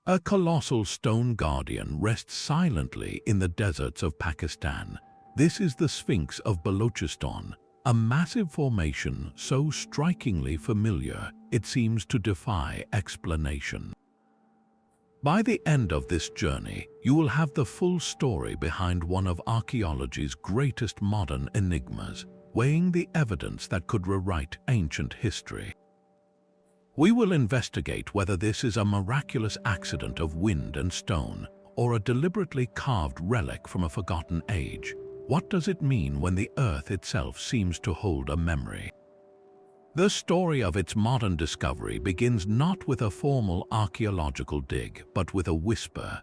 A colossal stone guardian rests silently in the deserts of Pakistan. This is the Sphinx of Balochistan, a massive formation so strikingly familiar it seems to defy explanation. By the end of this journey, you will have the full story behind one of archaeology's greatest modern enigmas, weighing the evidence that could rewrite ancient history. We will investigate whether this is a miraculous accident of wind and stone or a deliberately carved relic from a forgotten age. What does it mean when the earth itself seems to hold a memory? The story of its modern discovery begins not with a formal archaeological dig, but with a whisper.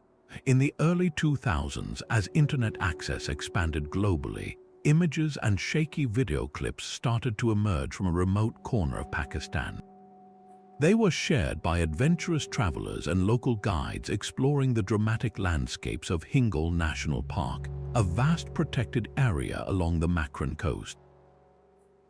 In the early 2000s, as internet access expanded globally, images and shaky video clips started to emerge from a remote corner of Pakistan. They were shared by adventurous travelers and local guides exploring the dramatic landscapes of Hingol National Park, a vast protected area along the Makran coast.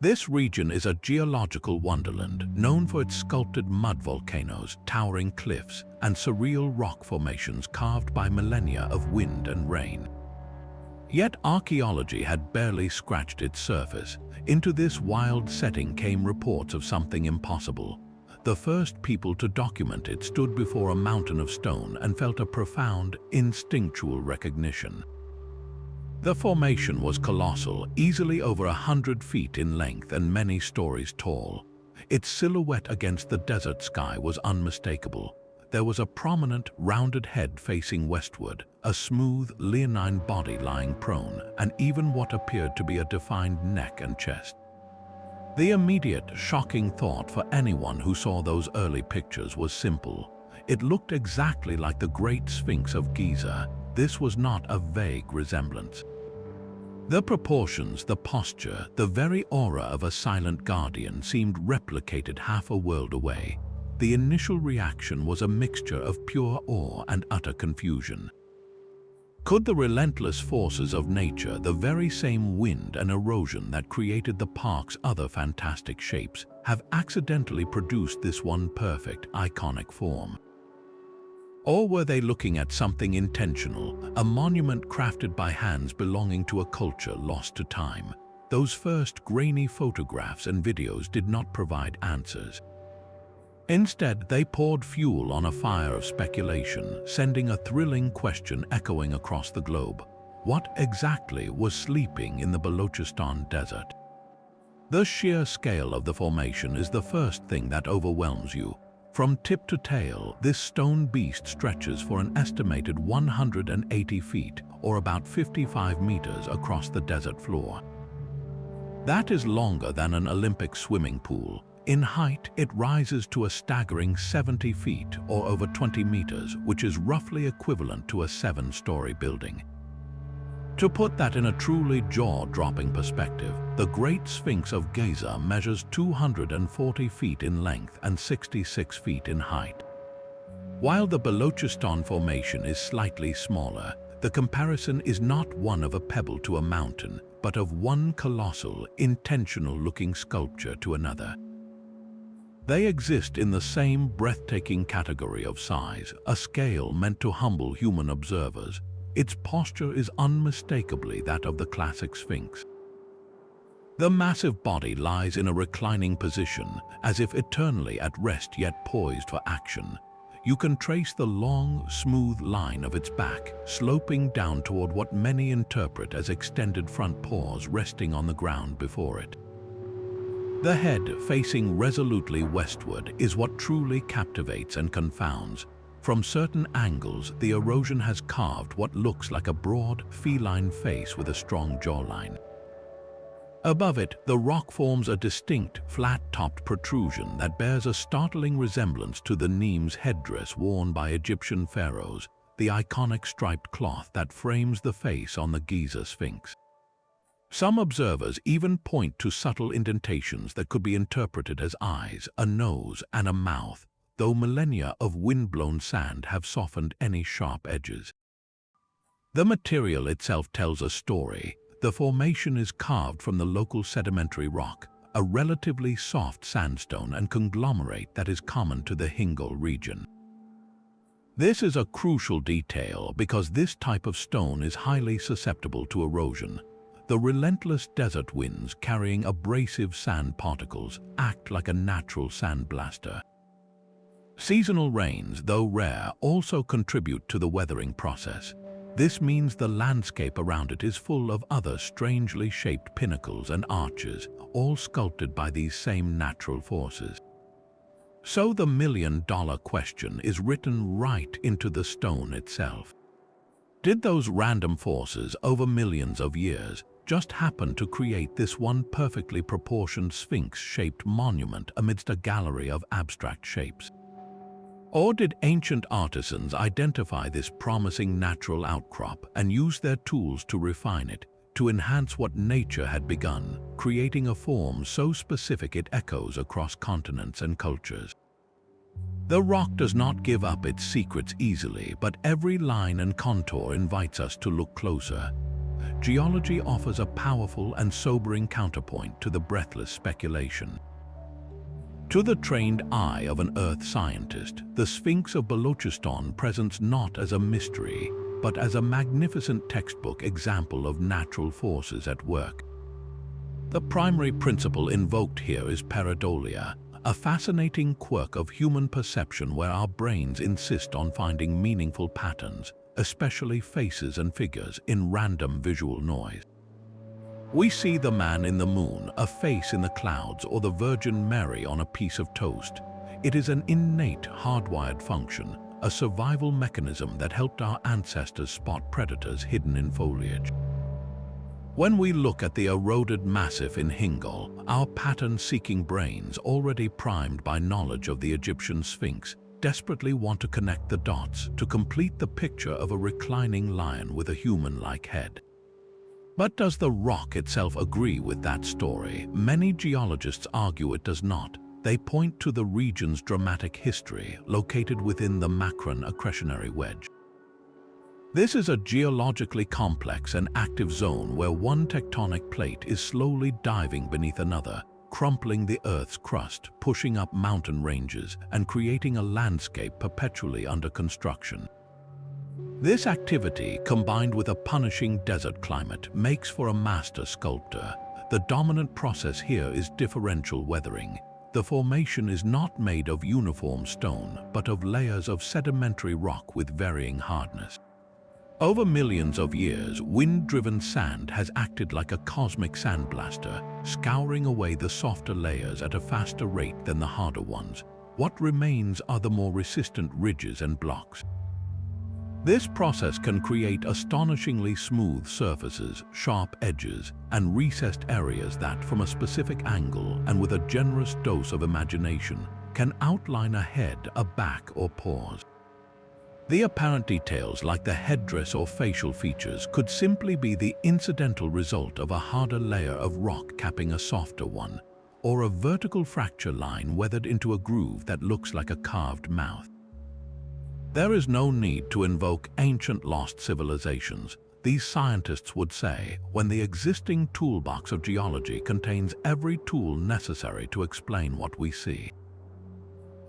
This region is a geological wonderland known for its sculpted mud volcanoes, towering cliffs, and surreal rock formations carved by millennia of wind and rain. Yet archaeology had barely scratched its surface. Into this wild setting came reports of something impossible. The first people to document it stood before a mountain of stone and felt a profound, instinctual recognition. The formation was colossal, easily over 100 feet in length and many stories tall. Its silhouette against the desert sky was unmistakable. There was a prominent, rounded head facing westward, a smooth, leonine body lying prone, and even what appeared to be a defined neck and chest. The immediate, shocking thought for anyone who saw those early pictures was simple. It looked exactly like the Great Sphinx of Giza. This was not a vague resemblance. The proportions, the posture, the very aura of a silent guardian seemed replicated half a world away. The initial reaction was a mixture of pure awe and utter confusion. Could the relentless forces of nature, the very same wind and erosion that created the park's other fantastic shapes, have accidentally produced this one perfect, iconic form? Or were they looking at something intentional, a monument crafted by hands belonging to a culture lost to time? Those first grainy photographs and videos did not provide answers. Instead, they poured fuel on a fire of speculation, sending a thrilling question echoing across the globe. What exactly was sleeping in the Balochistan desert? The sheer scale of the formation is the first thing that overwhelms you. From tip to tail, this stone beast stretches for an estimated 180 feet, or about 55 meters across the desert floor. That is longer than an Olympic swimming pool. In height, it rises to a staggering 70 feet, or over 20 meters, which is roughly equivalent to a 7-story building. To put that in a truly jaw-dropping perspective, the Great Sphinx of Giza measures 240 feet in length and 66 feet in height. While the Balochistan formation is slightly smaller, the comparison is not one of a pebble to a mountain, but of one colossal, intentional-looking sculpture to another. They exist in the same breathtaking category of size, a scale meant to humble human observers. Its posture is unmistakably that of the classic Sphinx. The massive body lies in a reclining position, as if eternally at rest yet poised for action. You can trace the long, smooth line of its back, sloping down toward what many interpret as extended front paws resting on the ground before it. The head, facing resolutely westward, is what truly captivates and confounds. From certain angles, the erosion has carved what looks like a broad, feline face with a strong jawline. Above it, the rock forms a distinct, flat-topped protrusion that bears a startling resemblance to the Nemes headdress worn by Egyptian pharaohs, the iconic striped cloth that frames the face on the Giza Sphinx. Some observers even point to subtle indentations that could be interpreted as eyes, a nose, and a mouth, though millennia of wind-blown sand have softened any sharp edges. The material itself tells a story. The formation is carved from the local sedimentary rock, a relatively soft sandstone and conglomerate that is common to the Hingol region. This is a crucial detail because this type of stone is highly susceptible to erosion. The relentless desert winds carrying abrasive sand particles act like a natural sandblaster. Seasonal rains, though rare, also contribute to the weathering process. This means the landscape around it is full of other strangely shaped pinnacles and arches, all sculpted by these same natural forces. So the million-dollar question is written right into the stone itself. Did those random forces over millions of years just happen to create this one perfectly proportioned sphinx-shaped monument amidst a gallery of abstract shapes? Or did ancient artisans identify this promising natural outcrop and use their tools to refine it, to enhance what nature had begun, creating a form so specific it echoes across continents and cultures? The rock does not give up its secrets easily, but every line and contour invites us to look closer. Geology offers a powerful and sobering counterpoint to the breathless speculation. To the trained eye of an earth scientist, the Sphinx of Balochistan presents not as a mystery, but as a magnificent textbook example of natural forces at work. The primary principle invoked here is pareidolia, a fascinating quirk of human perception where our brains insist on finding meaningful patterns, especially faces and figures, in random visual noise. We see the man in the moon, a face in the clouds, or the Virgin Mary on a piece of toast. It is an innate, hardwired function, a survival mechanism that helped our ancestors spot predators hidden in foliage. When we look at the eroded massif in Hingol, our pattern-seeking brains, already primed by knowledge of the Egyptian Sphinx, desperately want to connect the dots to complete the picture of a reclining lion with a human-like head. But does the rock itself agree with that story? Many geologists argue it does not. They point to the region's dramatic history, located within the Makran accretionary wedge. This is a geologically complex and active zone where one tectonic plate is slowly diving beneath another, crumpling the Earth's crust, pushing up mountain ranges, and creating a landscape perpetually under construction. This activity, combined with a punishing desert climate, makes for a master sculptor. The dominant process here is differential weathering. The formation is not made of uniform stone, but of layers of sedimentary rock with varying hardness. Over millions of years, wind-driven sand has acted like a cosmic sandblaster, scouring away the softer layers at a faster rate than the harder ones. What remains are the more resistant ridges and blocks. This process can create astonishingly smooth surfaces, sharp edges, and recessed areas that, from a specific angle and with a generous dose of imagination, can outline a head, a back, or paws. The apparent details, like the headdress or facial features, could simply be the incidental result of a harder layer of rock capping a softer one, or a vertical fracture line weathered into a groove that looks like a carved mouth. There is no need to invoke ancient lost civilizations, these scientists would say, when the existing toolbox of geology contains every tool necessary to explain what we see.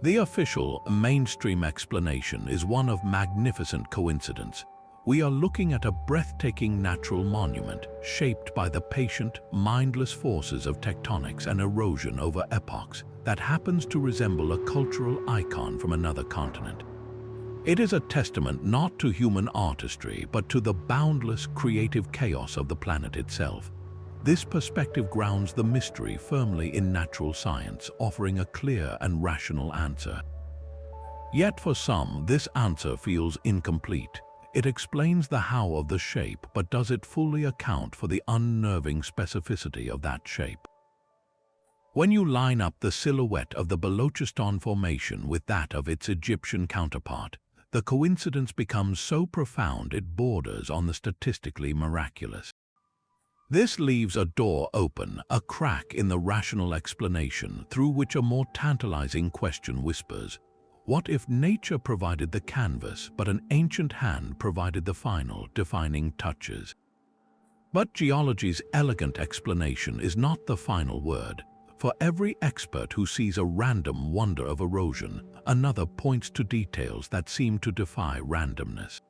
The official, mainstream explanation is one of magnificent coincidence. We are looking at a breathtaking natural monument shaped by the patient, mindless forces of tectonics and erosion over epochs that happens to resemble a cultural icon from another continent. It is a testament not to human artistry, but to the boundless creative chaos of the planet itself. This perspective grounds the mystery firmly in natural science, offering a clear and rational answer. Yet for some, this answer feels incomplete. It explains the how of the shape, but does it fully account for the unnerving specificity of that shape? When you line up the silhouette of the Balochistan Formation with that of its Egyptian counterpart, the coincidence becomes so profound it borders on the statistically miraculous. This leaves a door open, a crack in the rational explanation through which a more tantalizing question whispers. What if nature provided the canvas, but an ancient hand provided the final, defining touches? But geology's elegant explanation is not the final word. For every expert who sees a random wonder of erosion, another points to details that seem to defy randomness.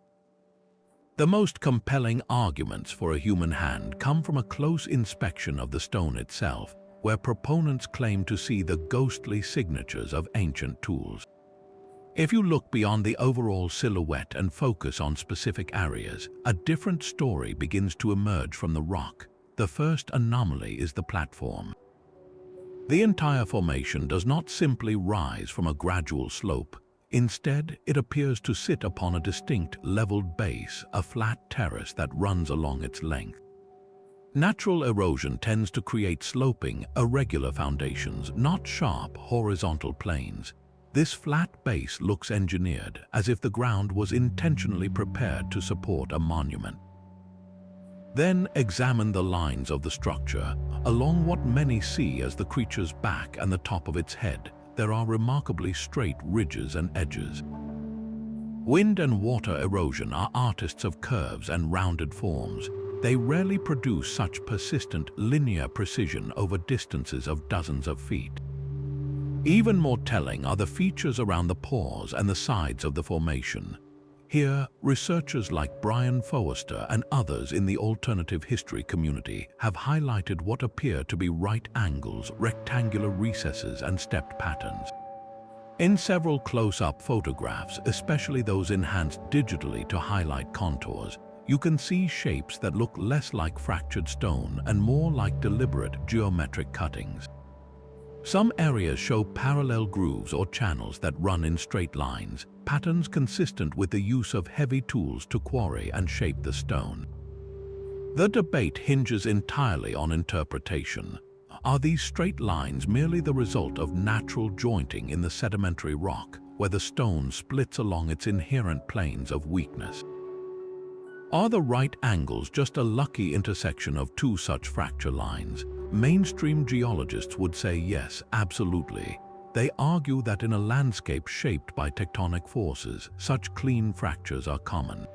The most compelling arguments for a human hand come from a close inspection of the stone itself, where proponents claim to see the ghostly signatures of ancient tools. If you look beyond the overall silhouette and focus on specific areas, a different story begins to emerge from the rock. The first anomaly is the platform. The entire formation does not simply rise from a gradual slope. Instead, it appears to sit upon a distinct leveled base, a flat terrace that runs along its length. Natural erosion tends to create sloping, irregular foundations, not sharp, horizontal planes. This flat base looks engineered, as if the ground was intentionally prepared to support a monument. Then examine the lines of the structure. Along what many see as the creature's back and the top of its head, there are remarkably straight ridges and edges. Wind and water erosion are artists of curves and rounded forms. They rarely produce such persistent, linear precision over distances of dozens of feet. Even more telling are the features around the pores and the sides of the formation. Here, researchers like Brian Forrester and others in the alternative history community have highlighted what appear to be right angles, rectangular recesses, and stepped patterns. In several close-up photographs, especially those enhanced digitally to highlight contours, you can see shapes that look less like fractured stone and more like deliberate geometric cuttings. Some areas show parallel grooves or channels that run in straight lines, patterns consistent with the use of heavy tools to quarry and shape the stone. The debate hinges entirely on interpretation. Are these straight lines merely the result of natural jointing in the sedimentary rock, where the stone splits along its inherent planes of weakness? Are the right angles just a lucky intersection of two such fracture lines? Mainstream geologists would say yes, absolutely. They argue that in a landscape shaped by tectonic forces, such clean fractures are common.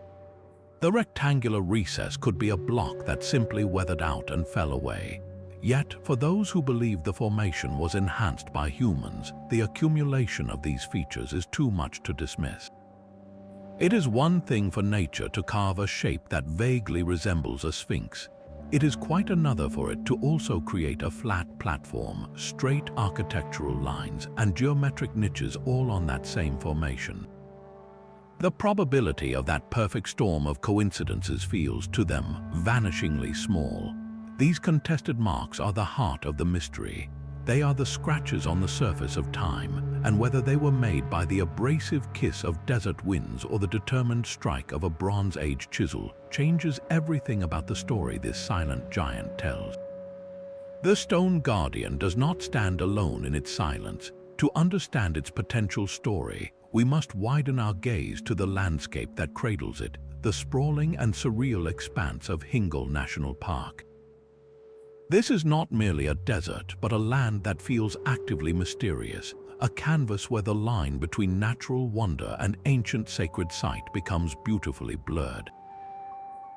The rectangular recess could be a block that simply weathered out and fell away. Yet, for those who believe the formation was enhanced by humans, the accumulation of these features is too much to dismiss. It is one thing for nature to carve a shape that vaguely resembles a sphinx. It is quite another for it to also create a flat platform, straight architectural lines, and geometric niches all on that same formation. The probability of that perfect storm of coincidences feels, to them, vanishingly small. These contested marks are the heart of the mystery. They are the scratches on the surface of time, and whether they were made by the abrasive kiss of desert winds or the determined strike of a Bronze Age chisel changes everything about the story this silent giant tells. The stone guardian does not stand alone in its silence. To understand its potential story, we must widen our gaze to the landscape that cradles it, the sprawling and surreal expanse of Hingol National Park. This is not merely a desert, but a land that feels actively mysterious, a canvas where the line between natural wonder and ancient sacred site becomes beautifully blurred.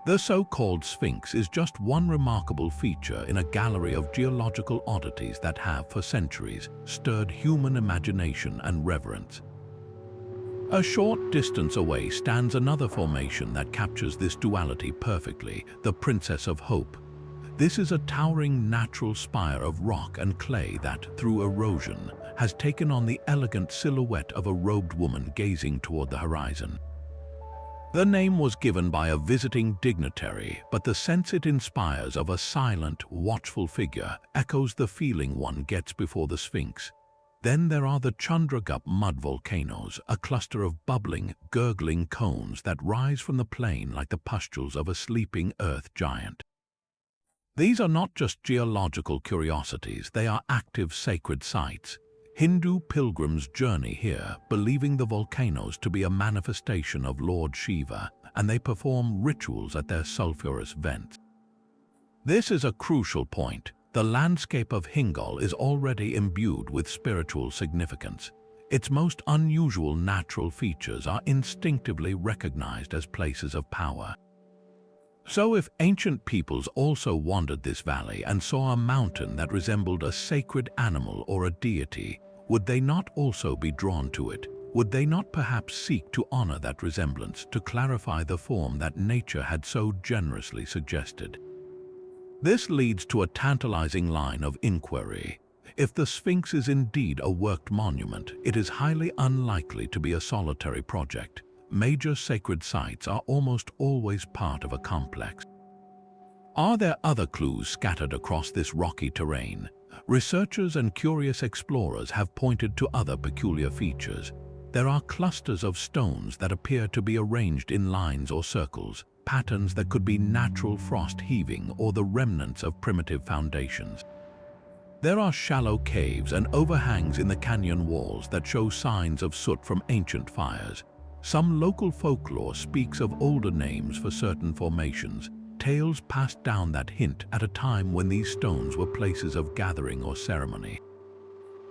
The so-called Sphinx is just one remarkable feature in a gallery of geological oddities that have, for centuries, stirred human imagination and reverence. A short distance away stands another formation that captures this duality perfectly, the Princess of Hope. This is a towering natural spire of rock and clay that, through erosion, has taken on the elegant silhouette of a robed woman gazing toward the horizon. The name was given by a visiting dignitary, but the sense it inspires of a silent, watchful figure echoes the feeling one gets before the Sphinx. Then there are the Chandragupta mud volcanoes, a cluster of bubbling, gurgling cones that rise from the plain like the pustules of a sleeping earth giant. These are not just geological curiosities, they are active sacred sites. Hindu pilgrims journey here, believing the volcanoes to be a manifestation of Lord Shiva, and they perform rituals at their sulfurous vents. This is a crucial point. The landscape of Hingol is already imbued with spiritual significance. Its most unusual natural features are instinctively recognized as places of power. So if ancient peoples also wandered this valley and saw a mountain that resembled a sacred animal or a deity, would they not also be drawn to it? Would they not perhaps seek to honor that resemblance, to clarify the form that nature had so generously suggested? This leads to a tantalizing line of inquiry. If the Sphinx is indeed a worked monument, it is highly unlikely to be a solitary project. Major sacred sites are almost always part of a complex. Are there other clues scattered across this rocky terrain? Researchers and curious explorers have pointed to other peculiar features. There are clusters of stones that appear to be arranged in lines or circles, patterns that could be natural frost heaving or the remnants of primitive foundations. There are shallow caves and overhangs in the canyon walls that show signs of soot from ancient fires. Some local folklore speaks of older names for certain formations, tales passed down that hint at a time when these stones were places of gathering or ceremony.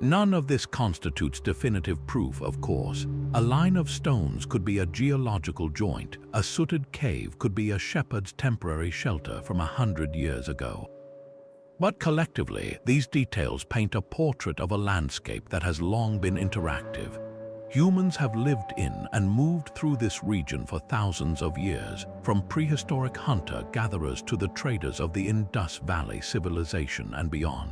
None of this constitutes definitive proof, of course. A line of stones could be a geological joint, a sooted cave could be a shepherd's temporary shelter from 100 years ago. But collectively, these details paint a portrait of a landscape that has long been interactive. Humans have lived in and moved through this region for thousands of years, from prehistoric hunter-gatherers to the traders of the Indus Valley civilization and beyond.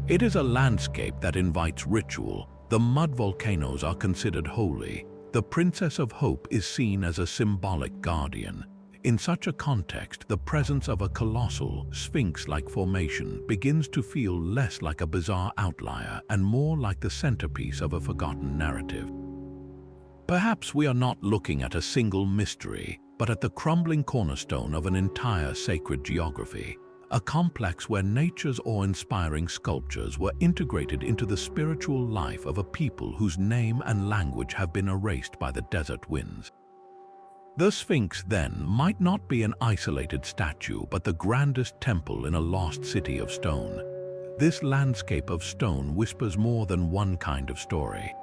It is a landscape that invites ritual. The mud volcanoes are considered holy. The Princess of Hope is seen as a symbolic guardian. In such a context, the presence of a colossal, sphinx-like formation begins to feel less like a bizarre outlier and more like the centerpiece of a forgotten narrative. Perhaps we are not looking at a single mystery, but at the crumbling cornerstone of an entire sacred geography, a complex where nature's awe-inspiring sculptures were integrated into the spiritual life of a people whose name and language have been erased by the desert winds. The Sphinx, then, might not be an isolated statue, but the grandest temple in a lost city of stone. This landscape of stone whispers more than one kind of story.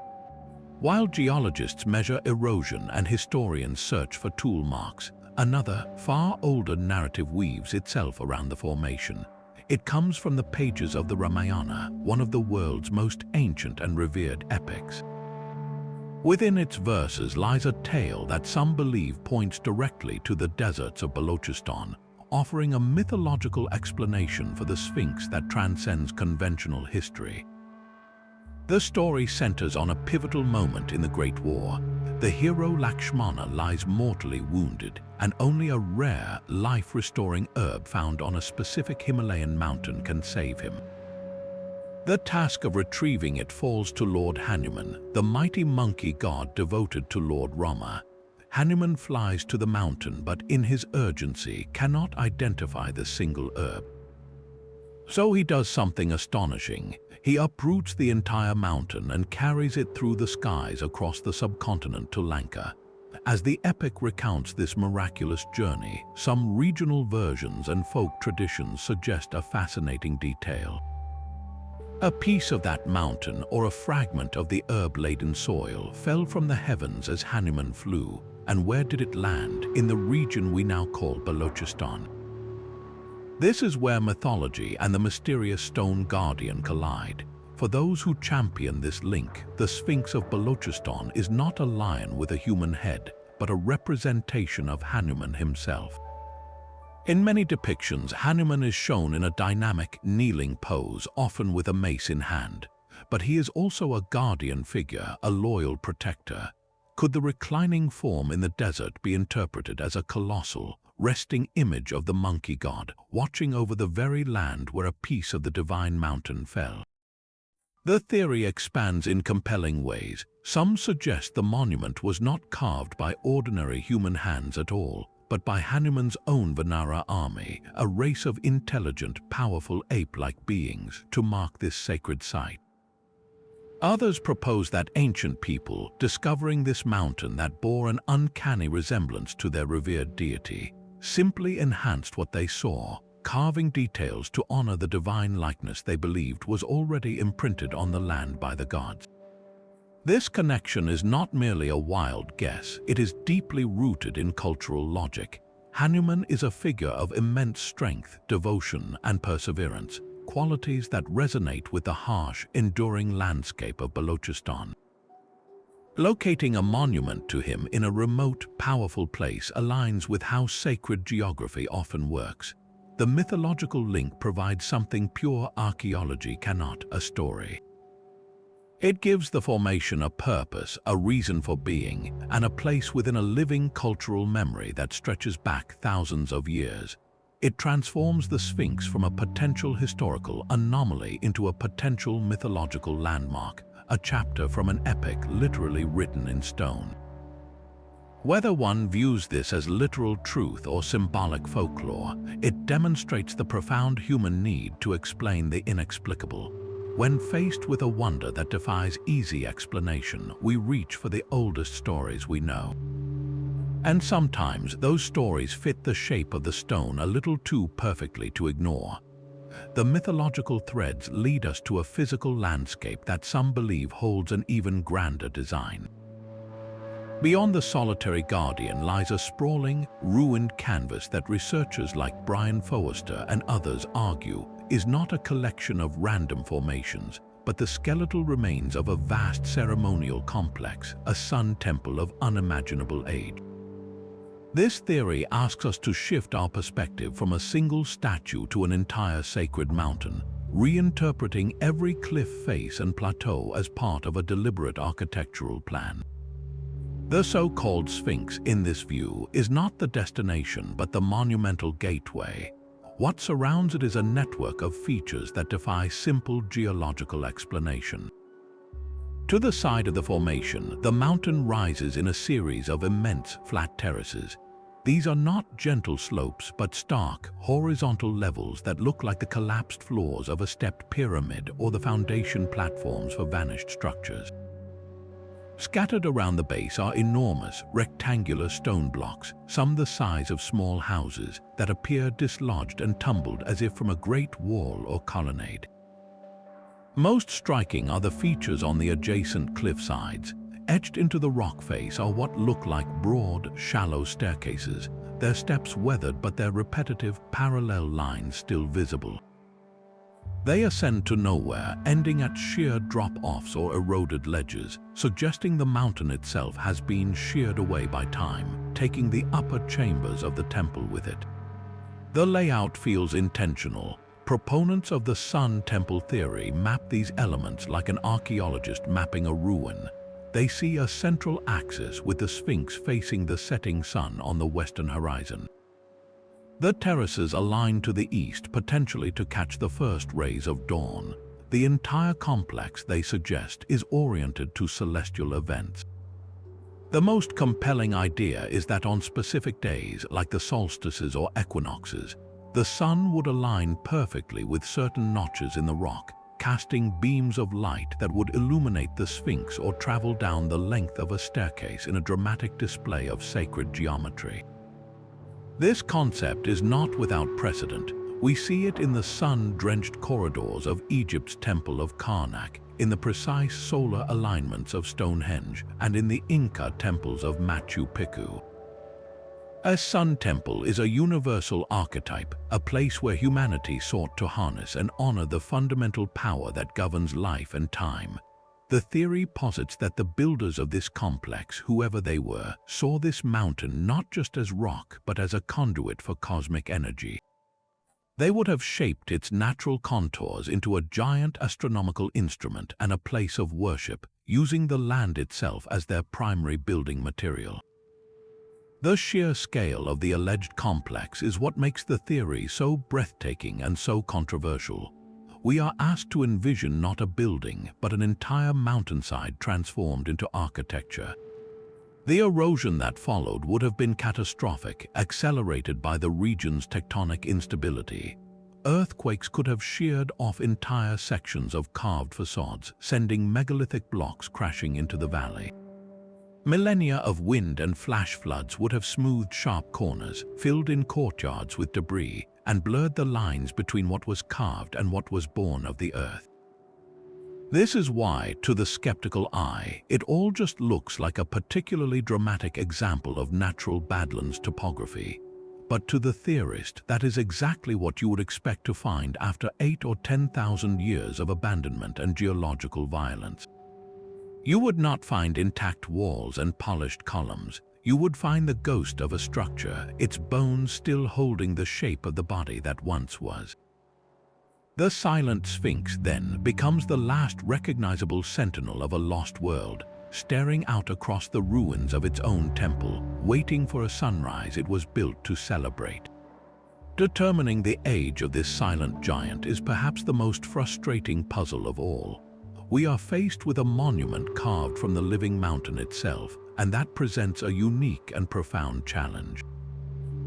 While geologists measure erosion and historians search for tool marks, another, far older narrative weaves itself around the formation. It comes from the pages of the Ramayana, one of the world's most ancient and revered epics. Within its verses lies a tale that some believe points directly to the deserts of Balochistan, offering a mythological explanation for the Sphinx that transcends conventional history. The story centers on a pivotal moment in the Great War. The hero Lakshmana lies mortally wounded, and only a rare, life-restoring herb found on a specific Himalayan mountain can save him. The task of retrieving it falls to Lord Hanuman, the mighty monkey god devoted to Lord Rama. Hanuman flies to the mountain, but in his urgency cannot identify the single herb. So he does something astonishing. He uproots the entire mountain and carries it through the skies across the subcontinent to Lanka. As the epic recounts this miraculous journey, some regional versions and folk traditions suggest a fascinating detail. A piece of that mountain, or a fragment of the herb-laden soil, fell from the heavens as Hanuman flew. And where did it land? In the region we now call Balochistan. This is where mythology and the mysterious stone guardian collide. For those who champion this link, the Sphinx of Balochistan is not a lion with a human head, but a representation of Hanuman himself. In many depictions, Hanuman is shown in a dynamic, kneeling pose, often with a mace in hand. But he is also a guardian figure, a loyal protector. Could the reclining form in the desert be interpreted as a colossal, resting image of the monkey god, watching over the very land where a piece of the divine mountain fell? The theory expands in compelling ways. Some suggest the monument was not carved by ordinary human hands at all, but by Hanuman's own Vanara army, a race of intelligent, powerful ape-like beings, to mark this sacred site. Others propose that ancient people, discovering this mountain that bore an uncanny resemblance to their revered deity, simply enhanced what they saw, carving details to honor the divine likeness they believed was already imprinted on the land by the gods. This connection is not merely a wild guess, it is deeply rooted in cultural logic. Hanuman is a figure of immense strength, devotion, and perseverance, qualities that resonate with the harsh, enduring landscape of Balochistan. Locating a monument to him in a remote, powerful place aligns with how sacred geography often works. The mythological link provides something pure archaeology cannot, a story. It gives the formation a purpose, a reason for being, and a place within a living cultural memory that stretches back thousands of years. It transforms the Sphinx from a potential historical anomaly into a potential mythological landmark, a chapter from an epic literally written in stone. Whether one views this as literal truth or symbolic folklore, it demonstrates the profound human need to explain the inexplicable. When faced with a wonder that defies easy explanation, we reach for the oldest stories we know. And sometimes those stories fit the shape of the stone a little too perfectly to ignore. The mythological threads lead us to a physical landscape that some believe holds an even grander design. Beyond the solitary guardian lies a sprawling, ruined canvas that researchers like Brian Forrester and others argue is not a collection of random formations, but the skeletal remains of a vast ceremonial complex, a sun temple of unimaginable age. This theory asks us to shift our perspective from a single statue to an entire sacred mountain, reinterpreting every cliff face and plateau as part of a deliberate architectural plan. The so-called Sphinx, in this view, is not the destination but the monumental gateway. What surrounds it is a network of features that defy simple geological explanation. To the side of the formation, the mountain rises in a series of immense flat terraces. These are not gentle slopes but stark, horizontal levels that look like the collapsed floors of a stepped pyramid or the foundation platforms for vanished structures. Scattered around the base are enormous, rectangular stone blocks, some the size of small houses, that appear dislodged and tumbled as if from a great wall or colonnade. Most striking are the features on the adjacent cliff sides. Etched into the rock face are what look like broad, shallow staircases, their steps weathered but their repetitive, parallel lines still visible. They ascend to nowhere, ending at sheer drop-offs or eroded ledges, suggesting the mountain itself has been sheared away by time, taking the upper chambers of the temple with it. The layout feels intentional. Proponents of the Sun Temple theory map these elements like an archaeologist mapping a ruin. They see a central axis with the Sphinx facing the setting sun on the western horizon. The terraces align to the east, potentially to catch the first rays of dawn. The entire complex, they suggest, is oriented to celestial events. The most compelling idea is that on specific days, like the solstices or equinoxes, the sun would align perfectly with certain notches in the rock, casting beams of light that would illuminate the Sphinx or travel down the length of a staircase in a dramatic display of sacred geometry. This concept is not without precedent. We see it in the sun-drenched corridors of Egypt's Temple of Karnak, in the precise solar alignments of Stonehenge, and in the Inca temples of Machu Picchu. A sun temple is a universal archetype, a place where humanity sought to harness and honor the fundamental power that governs life and time. The theory posits that the builders of this complex, whoever they were, saw this mountain not just as rock but as a conduit for cosmic energy. They would have shaped its natural contours into a giant astronomical instrument and a place of worship, using the land itself as their primary building material. The sheer scale of the alleged complex is what makes the theory so breathtaking and so controversial. We are asked to envision not a building, but an entire mountainside transformed into architecture. The erosion that followed would have been catastrophic, accelerated by the region's tectonic instability. Earthquakes could have sheared off entire sections of carved facades, sending megalithic blocks crashing into the valley. Millennia of wind and flash floods would have smoothed sharp corners, filled in courtyards with debris, and blurred the lines between what was carved and what was born of the earth. This is why, to the skeptical eye, it all just looks like a particularly dramatic example of natural badlands topography. but to the theorist, that is exactly what you would expect to find after 8 or 10,000 years of abandonment and geological violence. You would not find intact walls and polished columns. You would find the ghost of a structure, its bones still holding the shape of the body that once was. The silent Sphinx, then, becomes the last recognizable sentinel of a lost world, staring out across the ruins of its own temple, waiting for a sunrise it was built to celebrate. Determining the age of this silent giant is perhaps the most frustrating puzzle of all. We are faced with a monument carved from the living mountain itself, and that presents a unique and profound challenge.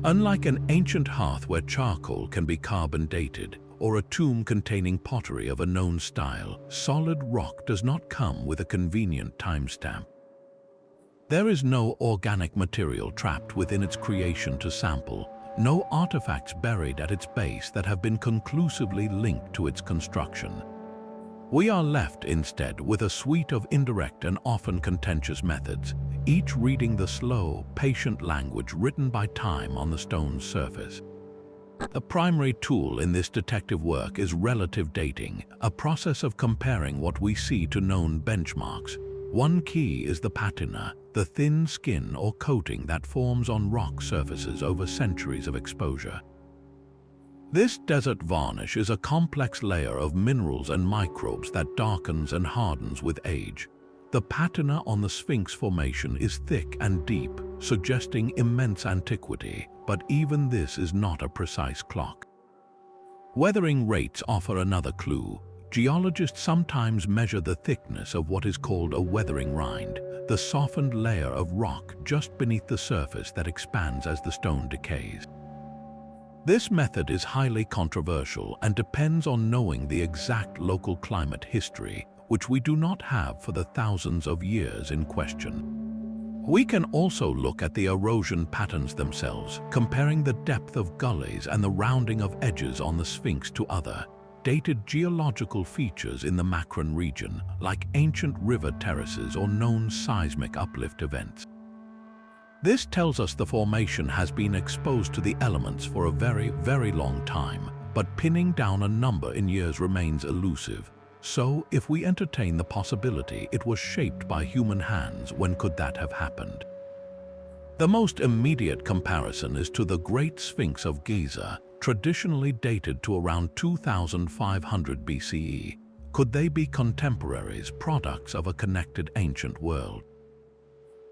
Unlike an ancient hearth where charcoal can be carbon dated, or a tomb containing pottery of a known style, solid rock does not come with a convenient timestamp. There is no organic material trapped within its creation to sample, no artifacts buried at its base that have been conclusively linked to its construction. We are left instead with a suite of indirect and often contentious methods, each reading the slow, patient language written by time on the stone's surface. The primary tool in this detective work is relative dating, a process of comparing what we see to known benchmarks. One key is the patina, the thin skin or coating that forms on rock surfaces over centuries of exposure. This desert varnish is a complex layer of minerals and microbes that darkens and hardens with age. The patina on the Sphinx formation is thick and deep, suggesting immense antiquity, but even this is not a precise clock. Weathering rates offer another clue. Geologists sometimes measure the thickness of what is called a weathering rind, the softened layer of rock just beneath the surface that expands as the stone decays. This method is highly controversial and depends on knowing the exact local climate history, which we do not have for the thousands of years in question. We can also look at the erosion patterns themselves, comparing the depth of gullies and the rounding of edges on the Sphinx to other, dated geological features in the Makran region, like ancient river terraces or known seismic uplift events. This tells us the formation has been exposed to the elements for a very, very long time, but pinning down a number in years remains elusive. So, if we entertain the possibility it was shaped by human hands, when could that have happened? The most immediate comparison is to the Great Sphinx of Giza, traditionally dated to around 2500 BCE. Could they be contemporaries, products of a connected ancient world?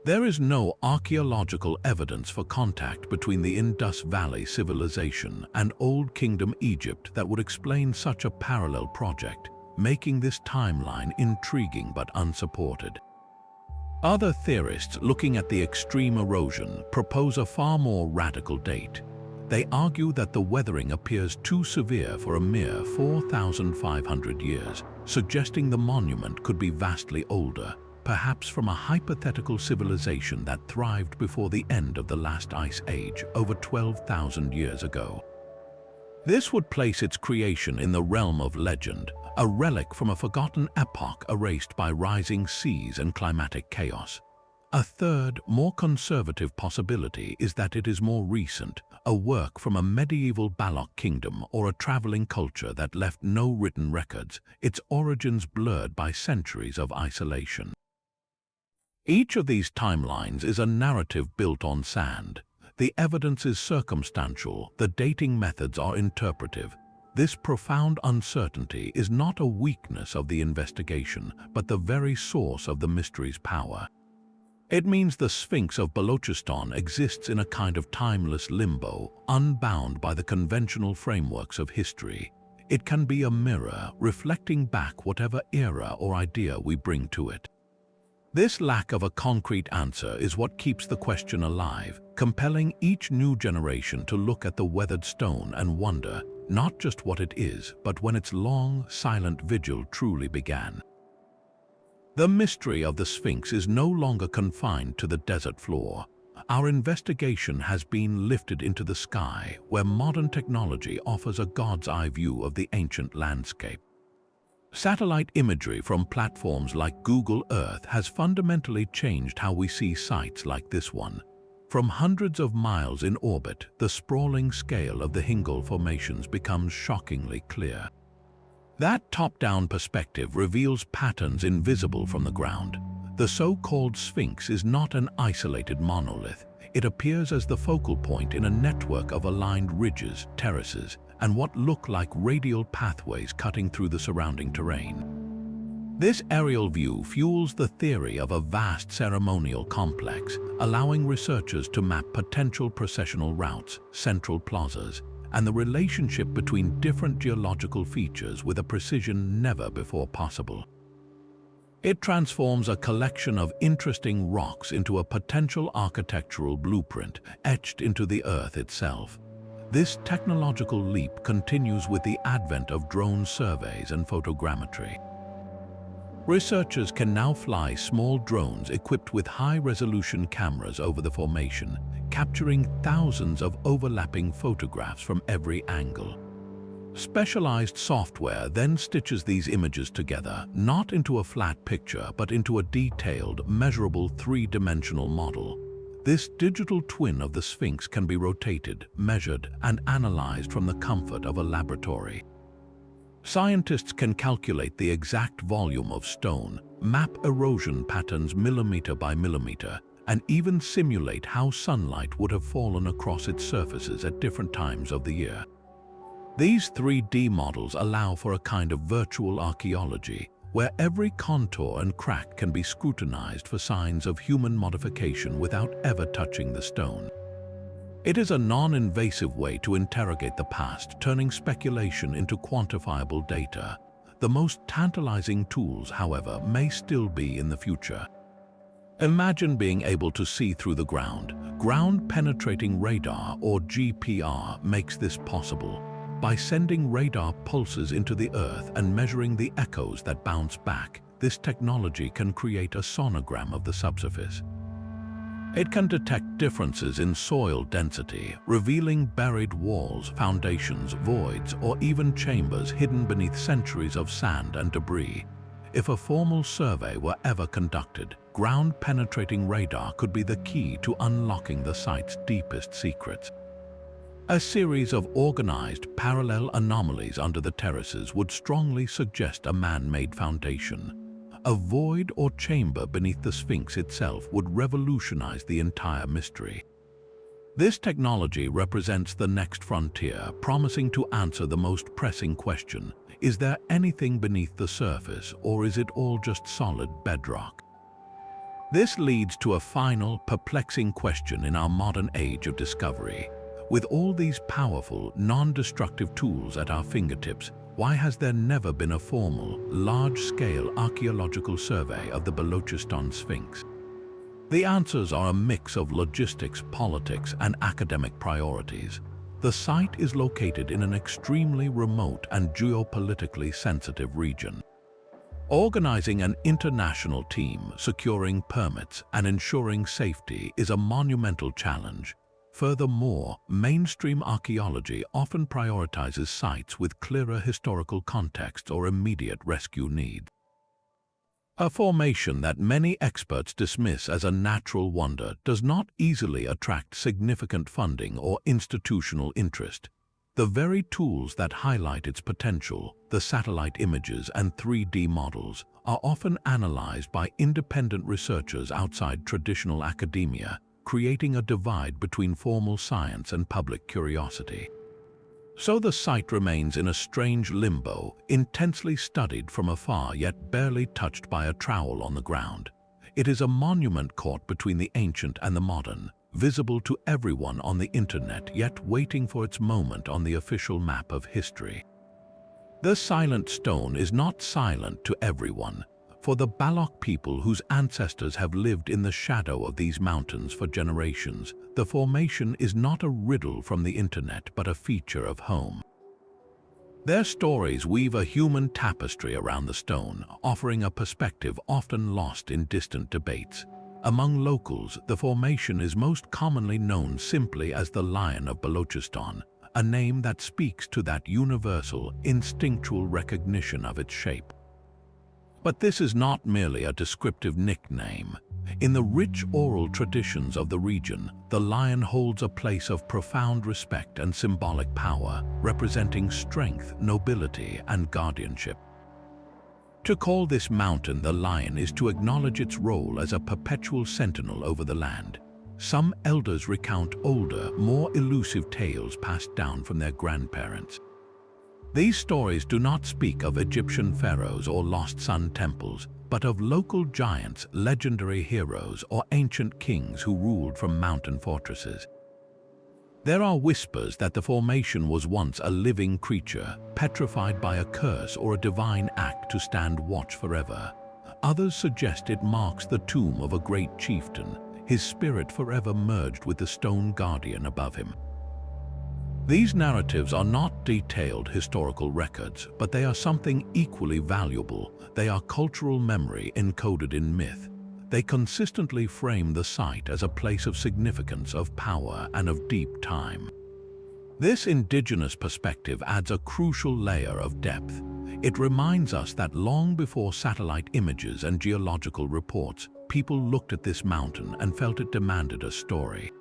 There is no archaeological evidence for contact between the Indus Valley civilization and Old Kingdom Egypt that would explain such a parallel project, making this timeline intriguing but unsupported. Other theorists looking at the extreme erosion propose a far more radical date. They argue that the weathering appears too severe for a mere 4,500 years, suggesting the monument could be vastly older, perhaps from a hypothetical civilization that thrived before the end of the last ice age over 12,000 years ago. This would place its creation in the realm of legend, a relic from a forgotten epoch erased by rising seas and climatic chaos. A third, more conservative possibility is that it is more recent, a work from a medieval Baloch kingdom or a traveling culture that left no written records, its origins blurred by centuries of isolation. Each of these timelines is a narrative built on sand. The evidence is circumstantial, the dating methods are interpretive. This profound uncertainty is not a weakness of the investigation, but the very source of the mystery's power. It means the Sphinx of Balochistan exists in a kind of timeless limbo, unbound by the conventional frameworks of history. It can be a mirror, reflecting back whatever era or idea we bring to it. This lack of a concrete answer is what keeps the question alive, compelling each new generation to look at the weathered stone and wonder, not just what it is, but when its long, silent vigil truly began. The mystery of the Sphinx is no longer confined to the desert floor. Our investigation has been lifted into the sky, where modern technology offers a god's-eye view of the ancient landscape. Satellite imagery from platforms like Google Earth has fundamentally changed how we see sites like this one. From hundreds of miles in orbit, the sprawling scale of the Hingol formations becomes shockingly clear. That top-down perspective reveals patterns invisible from the ground. The so-called Sphinx is not an isolated monolith. It appears as the focal point in a network of aligned ridges, terraces, and what look like radial pathways cutting through the surrounding terrain. This aerial view fuels the theory of a vast ceremonial complex, allowing researchers to map potential processional routes, central plazas, and the relationship between different geological features with a precision never before possible. It transforms a collection of interesting rocks into a potential architectural blueprint etched into the earth itself. This technological leap continues with the advent of drone surveys and photogrammetry. Researchers can now fly small drones equipped with high-resolution cameras over the formation, capturing thousands of overlapping photographs from every angle. Specialized software then stitches these images together, not into a flat picture, but into a detailed, measurable three-dimensional model. This digital twin of the Sphinx can be rotated, measured, and analyzed from the comfort of a laboratory. Scientists can calculate the exact volume of stone, map erosion patterns millimeter by millimeter, and even simulate how sunlight would have fallen across its surfaces at different times of the year. These 3D models allow for a kind of virtual archaeology, where every contour and crack can be scrutinized for signs of human modification without ever touching the stone. It is a non-invasive way to interrogate the past, turning speculation into quantifiable data. The most tantalizing tools, however, may still be in the future. Imagine being able to see through the ground. Ground-penetrating radar, or GPR, makes this possible. By sending radar pulses into the earth and measuring the echoes that bounce back, this technology can create a sonogram of the subsurface. It can detect differences in soil density, revealing buried walls, foundations, voids, or even chambers hidden beneath centuries of sand and debris. If a formal survey were ever conducted, ground-penetrating radar could be the key to unlocking the site's deepest secrets. A series of organized, parallel anomalies under the terraces would strongly suggest a man-made foundation. A void or chamber beneath the Sphinx itself would revolutionize the entire mystery. This technology represents the next frontier, promising to answer the most pressing question: is there anything beneath the surface, or is it all just solid bedrock? This leads to a final, perplexing question in our modern age of discovery. With all these powerful, non-destructive tools at our fingertips, why has there never been a formal, large-scale archaeological survey of the Balochistan Sphinx? The answers are a mix of logistics, politics, and academic priorities. The site is located in an extremely remote and geopolitically sensitive region. Organizing an international team, securing permits, and ensuring safety is a monumental challenge. Furthermore, mainstream archaeology often prioritizes sites with clearer historical context or immediate rescue needs. A formation that many experts dismiss as a natural wonder does not easily attract significant funding or institutional interest. The very tools that highlight its potential, the satellite images and 3D models, are often analyzed by independent researchers outside traditional academia, creating a divide between formal science and public curiosity. So the site remains in a strange limbo, intensely studied from afar yet barely touched by a trowel on the ground. It is a monument caught between the ancient and the modern, visible to everyone on the internet yet waiting for its moment on the official map of history. The silent stone is not silent to everyone. For the Baloch people whose ancestors have lived in the shadow of these mountains for generations, the formation is not a riddle from the internet but a feature of home. Their stories weave a human tapestry around the stone, offering a perspective often lost in distant debates. Among locals, the formation is most commonly known simply as the Lion of Balochistan, a name that speaks to that universal, instinctual recognition of its shape. But this is not merely a descriptive nickname. In the rich oral traditions of the region, the lion holds a place of profound respect and symbolic power, representing strength, nobility, and guardianship. To call this mountain the lion is to acknowledge its role as a perpetual sentinel over the land. Some elders recount older, more elusive tales passed down from their grandparents. These stories do not speak of Egyptian pharaohs or lost sun temples, but of local giants, legendary heroes, or ancient kings who ruled from mountain fortresses. There are whispers that the formation was once a living creature, petrified by a curse or a divine act to stand watch forever. Others suggest it marks the tomb of a great chieftain, his spirit forever merged with the stone guardian above him. These narratives are not detailed historical records, but they are something equally valuable. They are cultural memory encoded in myth. They consistently frame the site as a place of significance, of power, and of deep time. This indigenous perspective adds a crucial layer of depth. It reminds us that long before satellite images and geological reports, people looked at this mountain and felt it demanded a story.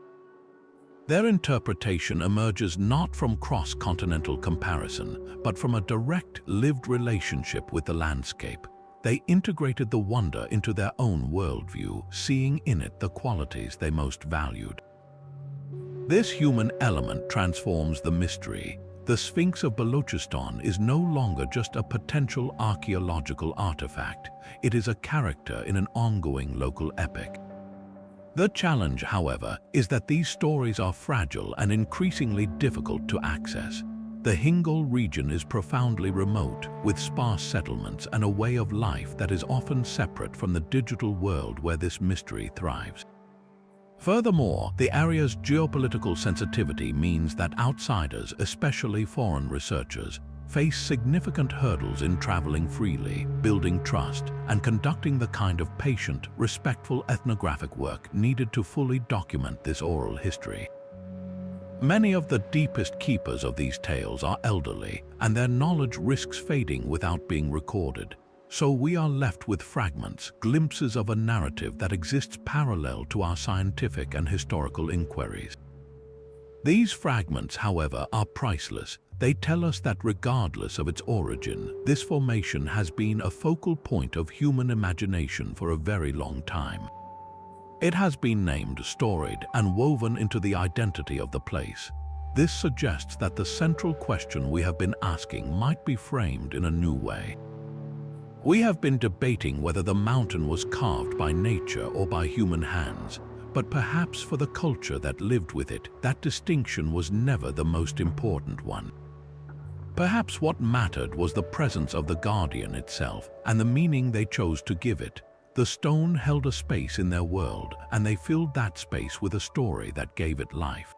Their interpretation emerges not from cross-continental comparison, but from a direct, lived relationship with the landscape. They integrated the wonder into their own worldview, seeing in it the qualities they most valued. This human element transforms the mystery. The Sphinx of Balochistan is no longer just a potential archaeological artifact. It is a character in an ongoing local epic. The challenge, however, is that these stories are fragile and increasingly difficult to access. The Hingol region is profoundly remote, with sparse settlements and a way of life that is often separate from the digital world where this mystery thrives. Furthermore, the area's geopolitical sensitivity means that outsiders, especially foreign researchers, face significant hurdles in traveling freely, building trust, and conducting the kind of patient, respectful ethnographic work needed to fully document this oral history. Many of the deepest keepers of these tales are elderly, and their knowledge risks fading without being recorded. So we are left with fragments, glimpses of a narrative that exists parallel to our scientific and historical inquiries. These fragments, however, are priceless. They tell us that regardless of its origin, this formation has been a focal point of human imagination for a very long time. It has been named, storied, and woven into the identity of the place. This suggests that the central question we have been asking might be framed in a new way. We have been debating whether the mountain was carved by nature or by human hands, but perhaps for the culture that lived with it, that distinction was never the most important one. Perhaps what mattered was the presence of the guardian itself and the meaning they chose to give it. The stone held a space in their world, and they filled that space with a story that gave it life.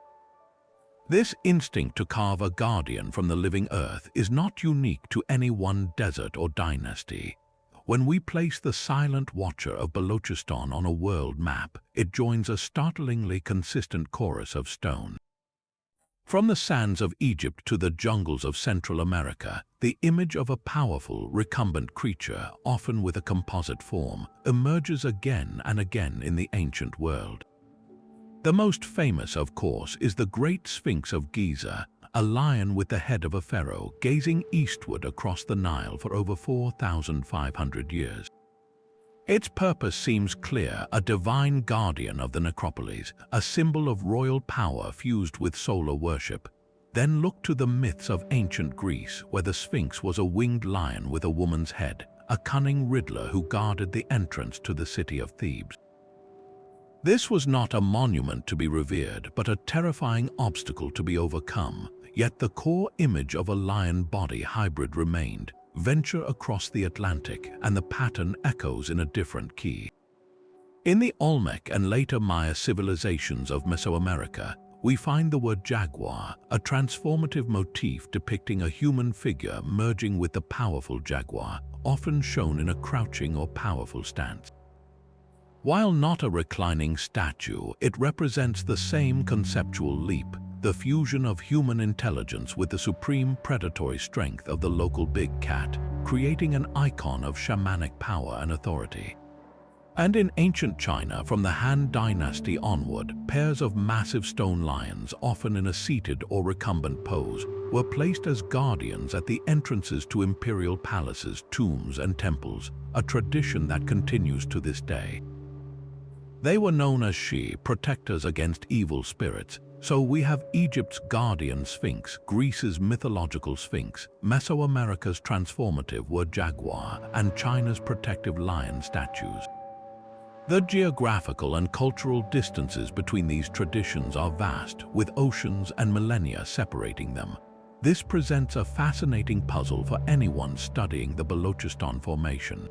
This instinct to carve a guardian from the living earth is not unique to any one desert or dynasty. When we place the silent watcher of Balochistan on a world map, it joins a startlingly consistent chorus of stone. From the sands of Egypt to the jungles of Central America, the image of a powerful, recumbent creature, often with a composite form, emerges again and again in the ancient world. The most famous, of course, is the Great Sphinx of Giza, a lion with the head of a pharaoh gazing eastward across the Nile for over 4,500 years. Its purpose seems clear: a divine guardian of the necropolis, a symbol of royal power fused with solar worship. Then look to the myths of ancient Greece, where the Sphinx was a winged lion with a woman's head, a cunning riddler who guarded the entrance to the city of Thebes. This was not a monument to be revered, but a terrifying obstacle to be overcome. Yet the core image of a lion-body hybrid remained. Venture across the Atlantic, and the pattern echoes in a different key. In the Olmec and later Maya civilizations of Mesoamerica, we find the word jaguar, a transformative motif depicting a human figure merging with the powerful jaguar, often shown in a crouching or powerful stance. While not a reclining statue, it represents the same conceptual leap, the fusion of human intelligence with the supreme predatory strength of the local big cat, creating an icon of shamanic power and authority. And in ancient China, from the Han Dynasty onward, pairs of massive stone lions, often in a seated or recumbent pose, were placed as guardians at the entrances to imperial palaces, tombs, and temples, a tradition that continues to this day. They were known as Shi, protectors against evil spirits. So we have Egypt's guardian sphinx, Greece's mythological sphinx, Mesoamerica's transformative were jaguar, and China's protective lion statues. The geographical and cultural distances between these traditions are vast, with oceans and millennia separating them. This presents a fascinating puzzle for anyone studying the Balochistan Formation.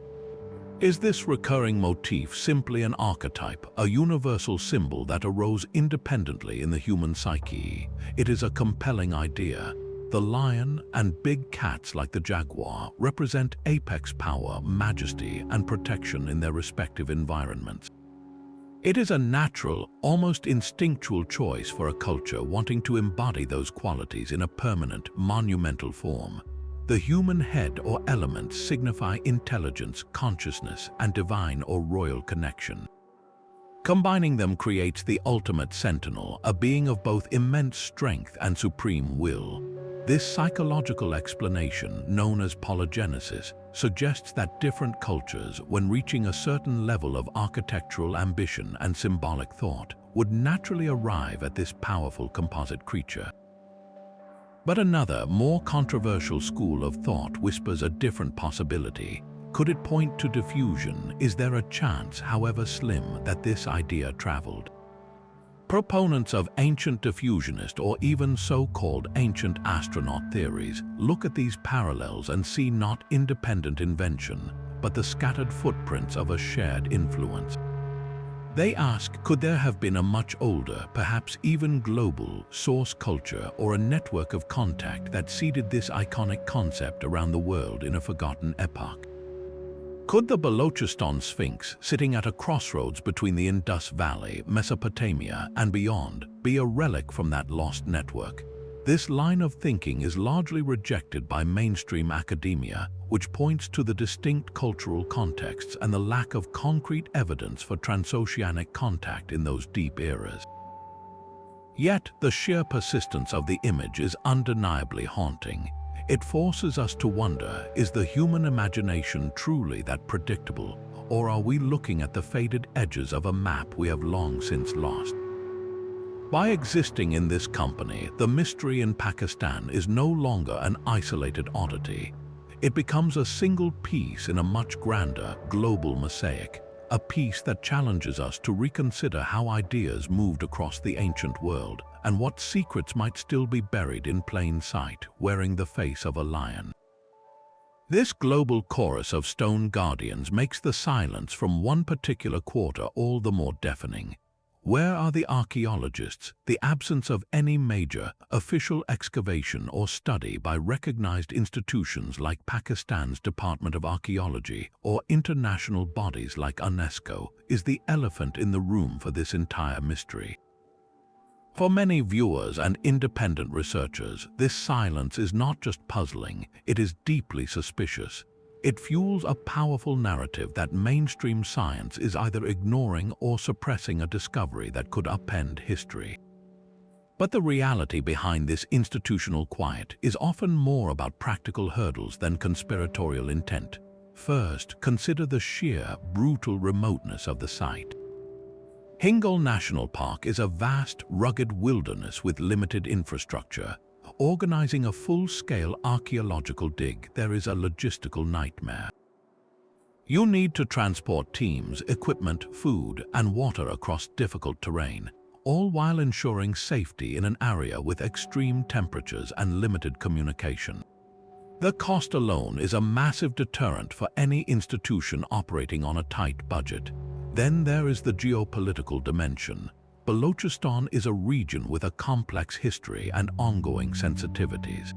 Is this recurring motif simply an archetype, a universal symbol that arose independently in the human psyche? It is a compelling idea. The lion and big cats like the jaguar represent apex power, majesty, and protection in their respective environments. It is a natural, almost instinctual choice for a culture wanting to embody those qualities in a permanent, monumental form. The human head or elements signify intelligence, consciousness, and divine or royal connection. Combining them creates the ultimate sentinel, a being of both immense strength and supreme will. This psychological explanation, known as polygenesis, suggests that different cultures, when reaching a certain level of architectural ambition and symbolic thought, would naturally arrive at this powerful composite creature. But another, more controversial school of thought whispers a different possibility. Could it point to diffusion? Is there a chance, however slim, that this idea traveled? Proponents of ancient diffusionist or even so-called ancient astronaut theories look at these parallels and see not independent invention, but the scattered footprints of a shared influence. They ask, could there have been a much older, perhaps even global, source culture or a network of contact that seeded this iconic concept around the world in a forgotten epoch? Could the Balochistan Sphinx, sitting at a crossroads between the Indus Valley, Mesopotamia, and beyond, be a relic from that lost network? This line of thinking is largely rejected by mainstream academia, which points to the distinct cultural contexts and the lack of concrete evidence for transoceanic contact in those deep eras. Yet, the sheer persistence of the image is undeniably haunting. It forces us to wonder, is the human imagination truly that predictable, or are we looking at the faded edges of a map we have long since lost? By existing in this company, the mystery in Pakistan is no longer an isolated oddity. It becomes a single piece in a much grander, global mosaic, a piece that challenges us to reconsider how ideas moved across the ancient world and what secrets might still be buried in plain sight, wearing the face of a lion. This global chorus of stone guardians makes the silence from one particular quarter all the more deafening. Where are the archaeologists? The absence of any major, official excavation or study by recognized institutions like Pakistan's Department of Archaeology or international bodies like UNESCO is the elephant in the room for this entire mystery. For many viewers and independent researchers, this silence is not just puzzling, it is deeply suspicious. It fuels a powerful narrative that mainstream science is either ignoring or suppressing a discovery that could upend history. But the reality behind this institutional quiet is often more about practical hurdles than conspiratorial intent. First, consider the sheer, brutal remoteness of the site. Hingol National Park is a vast, rugged wilderness with limited infrastructure. Organizing a full-scale archaeological dig, there is a logistical nightmare. You need to transport teams, equipment, food, and water across difficult terrain, all while ensuring safety in an area with extreme temperatures and limited communication. The cost alone is a massive deterrent for any institution operating on a tight budget. Then there is the geopolitical dimension. Balochistan is a region with a complex history and ongoing sensitivities.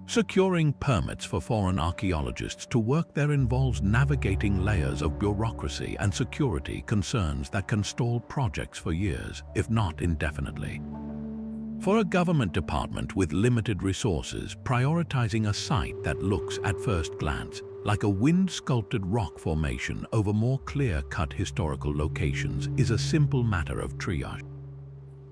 Securing permits for foreign archaeologists to work there involves navigating layers of bureaucracy and security concerns that can stall projects for years, if not indefinitely. For a government department with limited resources, prioritizing a site that looks at first glance like a wind-sculpted rock formation over more clear-cut historical locations is a simple matter of triage.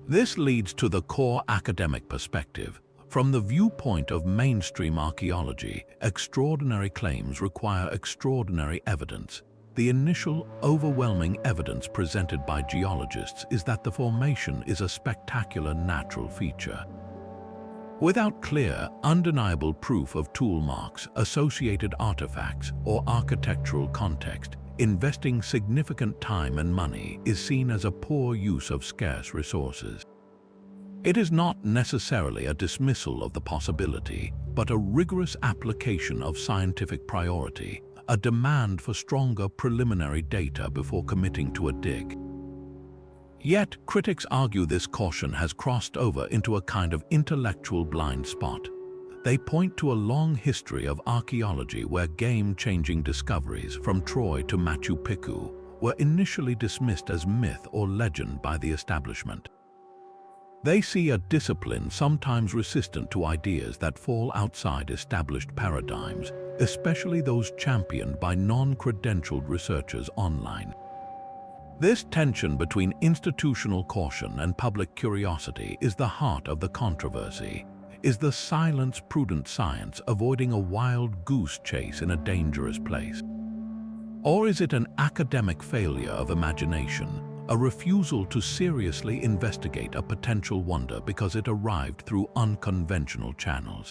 This leads to the core academic perspective. From the viewpoint of mainstream archaeology, extraordinary claims require extraordinary evidence. The initial, overwhelming evidence presented by geologists is that the formation is a spectacular natural feature. Without clear, undeniable proof of tool marks, associated artifacts, or architectural context, investing significant time and money is seen as a poor use of scarce resources. It is not necessarily a dismissal of the possibility, but a rigorous application of scientific priority, a demand for stronger preliminary data before committing to a dig. Yet, critics argue this caution has crossed over into a kind of intellectual blind spot. They point to a long history of archaeology where game-changing discoveries from Troy to Machu Picchu were initially dismissed as myth or legend by the establishment. They see a discipline sometimes resistant to ideas that fall outside established paradigms, especially those championed by non-credentialed researchers online. This tension between institutional caution and public curiosity is the heart of the controversy. Is the silence prudent science avoiding a wild goose chase in a dangerous place? Or is it an academic failure of imagination, a refusal to seriously investigate a potential wonder because it arrived through unconventional channels?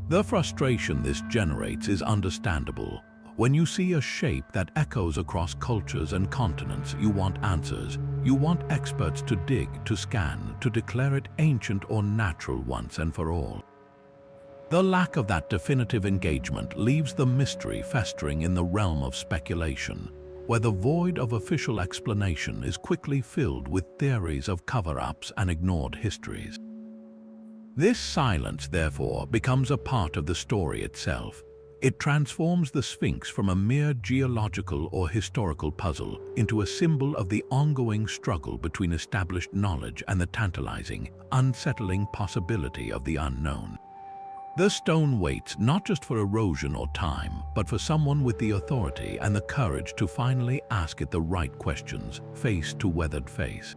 The frustration this generates is understandable. When you see a shape that echoes across cultures and continents, you want answers. You want experts to dig, to scan, to declare it ancient or natural once and for all. The lack of that definitive engagement leaves the mystery festering in the realm of speculation, where the void of official explanation is quickly filled with theories of cover-ups and ignored histories. This silence, therefore, becomes a part of the story itself. It transforms the Sphinx from a mere geological or historical puzzle into a symbol of the ongoing struggle between established knowledge and the tantalizing, unsettling possibility of the unknown. The stone waits not just for erosion or time, but for someone with the authority and the courage to finally ask it the right questions, face to weathered face.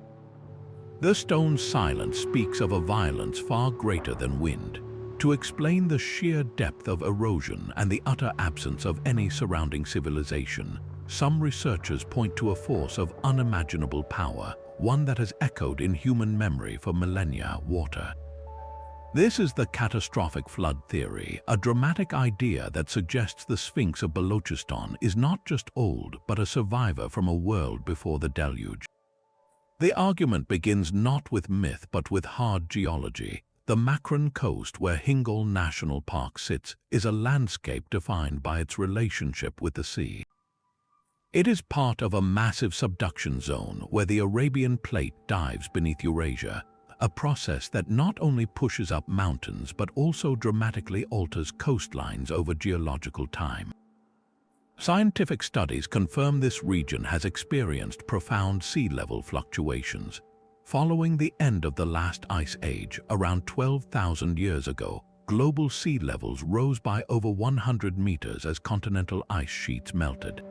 The stone's silence speaks of a violence far greater than wind. To explain the sheer depth of erosion and the utter absence of any surrounding civilization, some researchers point to a force of unimaginable power, one that has echoed in human memory for millennia: water. This is the catastrophic flood theory, a dramatic idea that suggests the Sphinx of Balochistan is not just old, but a survivor from a world before the deluge. The argument begins not with myth, but with hard geology. The Makran coast, where Hingol National Park sits, is a landscape defined by its relationship with the sea. It is part of a massive subduction zone where the Arabian Plate dives beneath Eurasia, a process that not only pushes up mountains but also dramatically alters coastlines over geological time. Scientific studies confirm this region has experienced profound sea level fluctuations. Following the end of the last ice age, around 12,000 years ago, global sea levels rose by over 100 meters as continental ice sheets melted.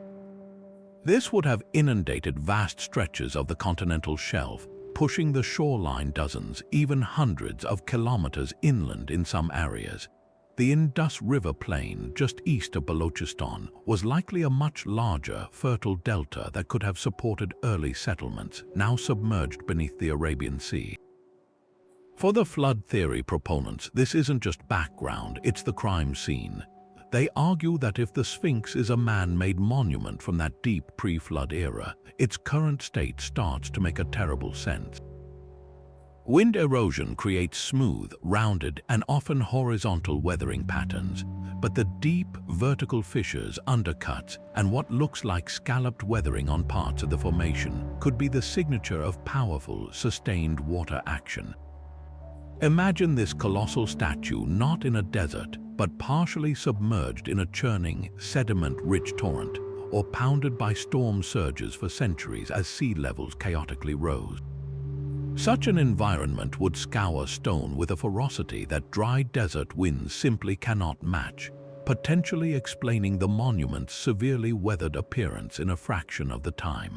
This would have inundated vast stretches of the continental shelf, pushing the shoreline dozens, even hundreds of kilometers inland in some areas. The Indus River plain, just east of Balochistan, was likely a much larger, fertile delta that could have supported early settlements, now submerged beneath the Arabian Sea. For the flood theory proponents, this isn't just background, it's the crime scene. They argue that if the Sphinx is a man-made monument from that deep pre-flood era, its current state starts to make a terrible sense. Wind erosion creates smooth, rounded, and often horizontal weathering patterns, but the deep, vertical fissures, undercuts, and what looks like scalloped weathering on parts of the formation could be the signature of powerful, sustained water action. Imagine this colossal statue not in a desert, but partially submerged in a churning, sediment-rich torrent, or pounded by storm surges for centuries as sea levels chaotically rose. Such an environment would scour stone with a ferocity that dry desert winds simply cannot match, potentially explaining the monument's severely weathered appearance in a fraction of the time.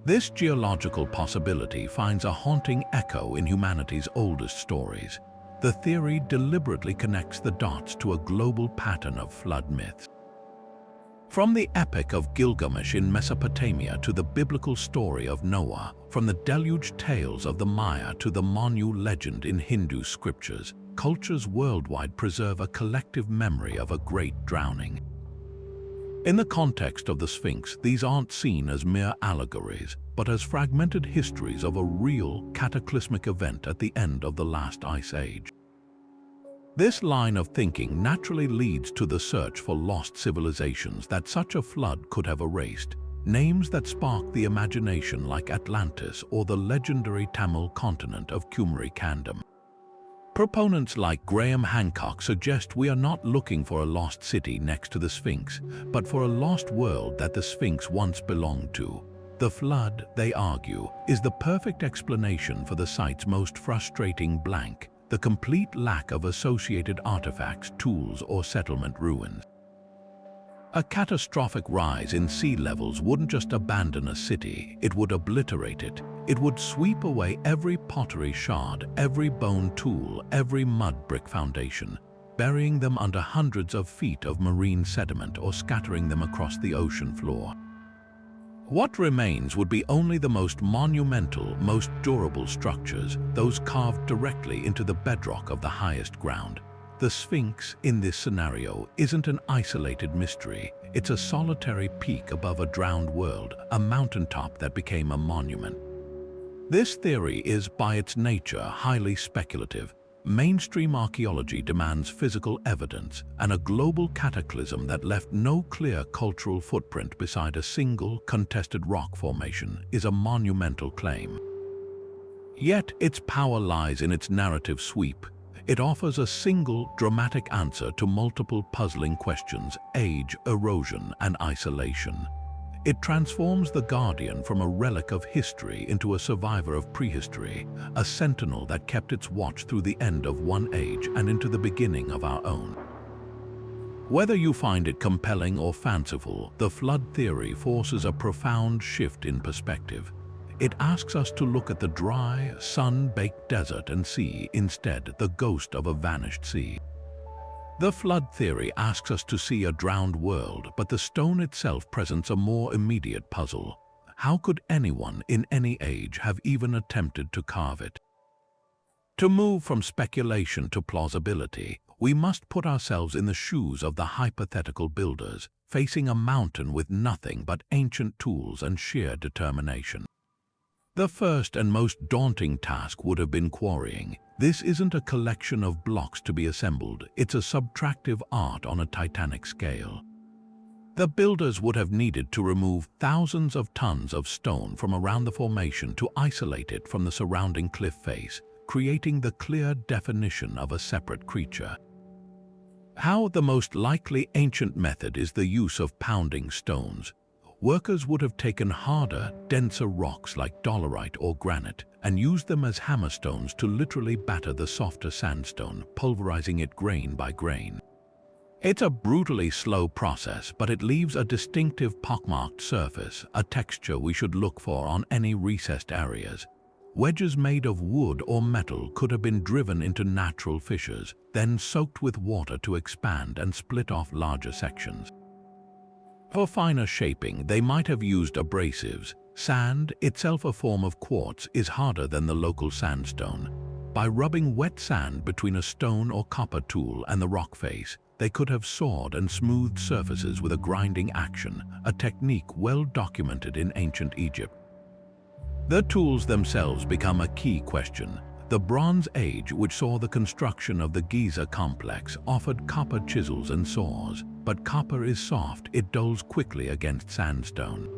This geological possibility finds a haunting echo in humanity's oldest stories. The theory deliberately connects the dots to a global pattern of flood myths. From the Epic of Gilgamesh in Mesopotamia to the biblical story of Noah, from the deluge tales of the Maya to the Manu legend in Hindu scriptures, cultures worldwide preserve a collective memory of a great drowning. In the context of the Sphinx, these aren't seen as mere allegories, but as fragmented histories of a real, cataclysmic event at the end of the last ice age. This line of thinking naturally leads to the search for lost civilizations that such a flood could have erased, names that spark the imagination like Atlantis or the legendary Tamil continent of Kumari Kandam. Proponents like Graham Hancock suggest we are not looking for a lost city next to the Sphinx, but for a lost world that the Sphinx once belonged to. The flood, they argue, is the perfect explanation for the site's most frustrating blank, the complete lack of associated artifacts, tools, or settlement ruins. A catastrophic rise in sea levels wouldn't just abandon a city, it would obliterate it. It would sweep away every pottery shard, every bone tool, every mud brick foundation, burying them under hundreds of feet of marine sediment or scattering them across the ocean floor. What remains would be only the most monumental, most durable structures, those carved directly into the bedrock of the highest ground. The Sphinx, in this scenario, isn't an isolated mystery. It's a solitary peak above a drowned world, a mountaintop that became a monument. This theory is, by its nature, highly speculative. Mainstream archaeology demands physical evidence, and a global cataclysm that left no clear cultural footprint beside a single, contested rock formation is a monumental claim. Yet, its power lies in its narrative sweep. It offers a single, dramatic answer to multiple puzzling questions: age, erosion, and isolation. It transforms the Guardian from a relic of history into a survivor of prehistory, a sentinel that kept its watch through the end of one age and into the beginning of our own. Whether you find it compelling or fanciful, the flood theory forces a profound shift in perspective. It asks us to look at the dry, sun-baked desert and see, instead, the ghost of a vanished sea. The flood theory asks us to see a drowned world, but the stone itself presents a more immediate puzzle. How could anyone in any age have even attempted to carve it? To move from speculation to plausibility, we must put ourselves in the shoes of the hypothetical builders, facing a mountain with nothing but ancient tools and sheer determination. The first and most daunting task would have been quarrying. This isn't a collection of blocks to be assembled, it's a subtractive art on a titanic scale. The builders would have needed to remove thousands of tons of stone from around the formation to isolate it from the surrounding cliff face, creating the clear definition of a separate creature. How? The most likely ancient method is the use of pounding stones. Workers would have taken harder, denser rocks like dolerite or granite and used them as hammerstones to literally batter the softer sandstone, pulverizing it grain by grain. It's a brutally slow process, but it leaves a distinctive pockmarked surface, a texture we should look for on any recessed areas. Wedges made of wood or metal could have been driven into natural fissures, then soaked with water to expand and split off larger sections. For finer shaping, they might have used abrasives. Sand, itself a form of quartz, is harder than the local sandstone. By rubbing wet sand between a stone or copper tool and the rock face, they could have sawed and smoothed surfaces with a grinding action, a technique well documented in ancient Egypt. The tools themselves become a key question. The Bronze Age, which saw the construction of the Giza complex, offered copper chisels and saws, but copper is soft, it dulls quickly against sandstone.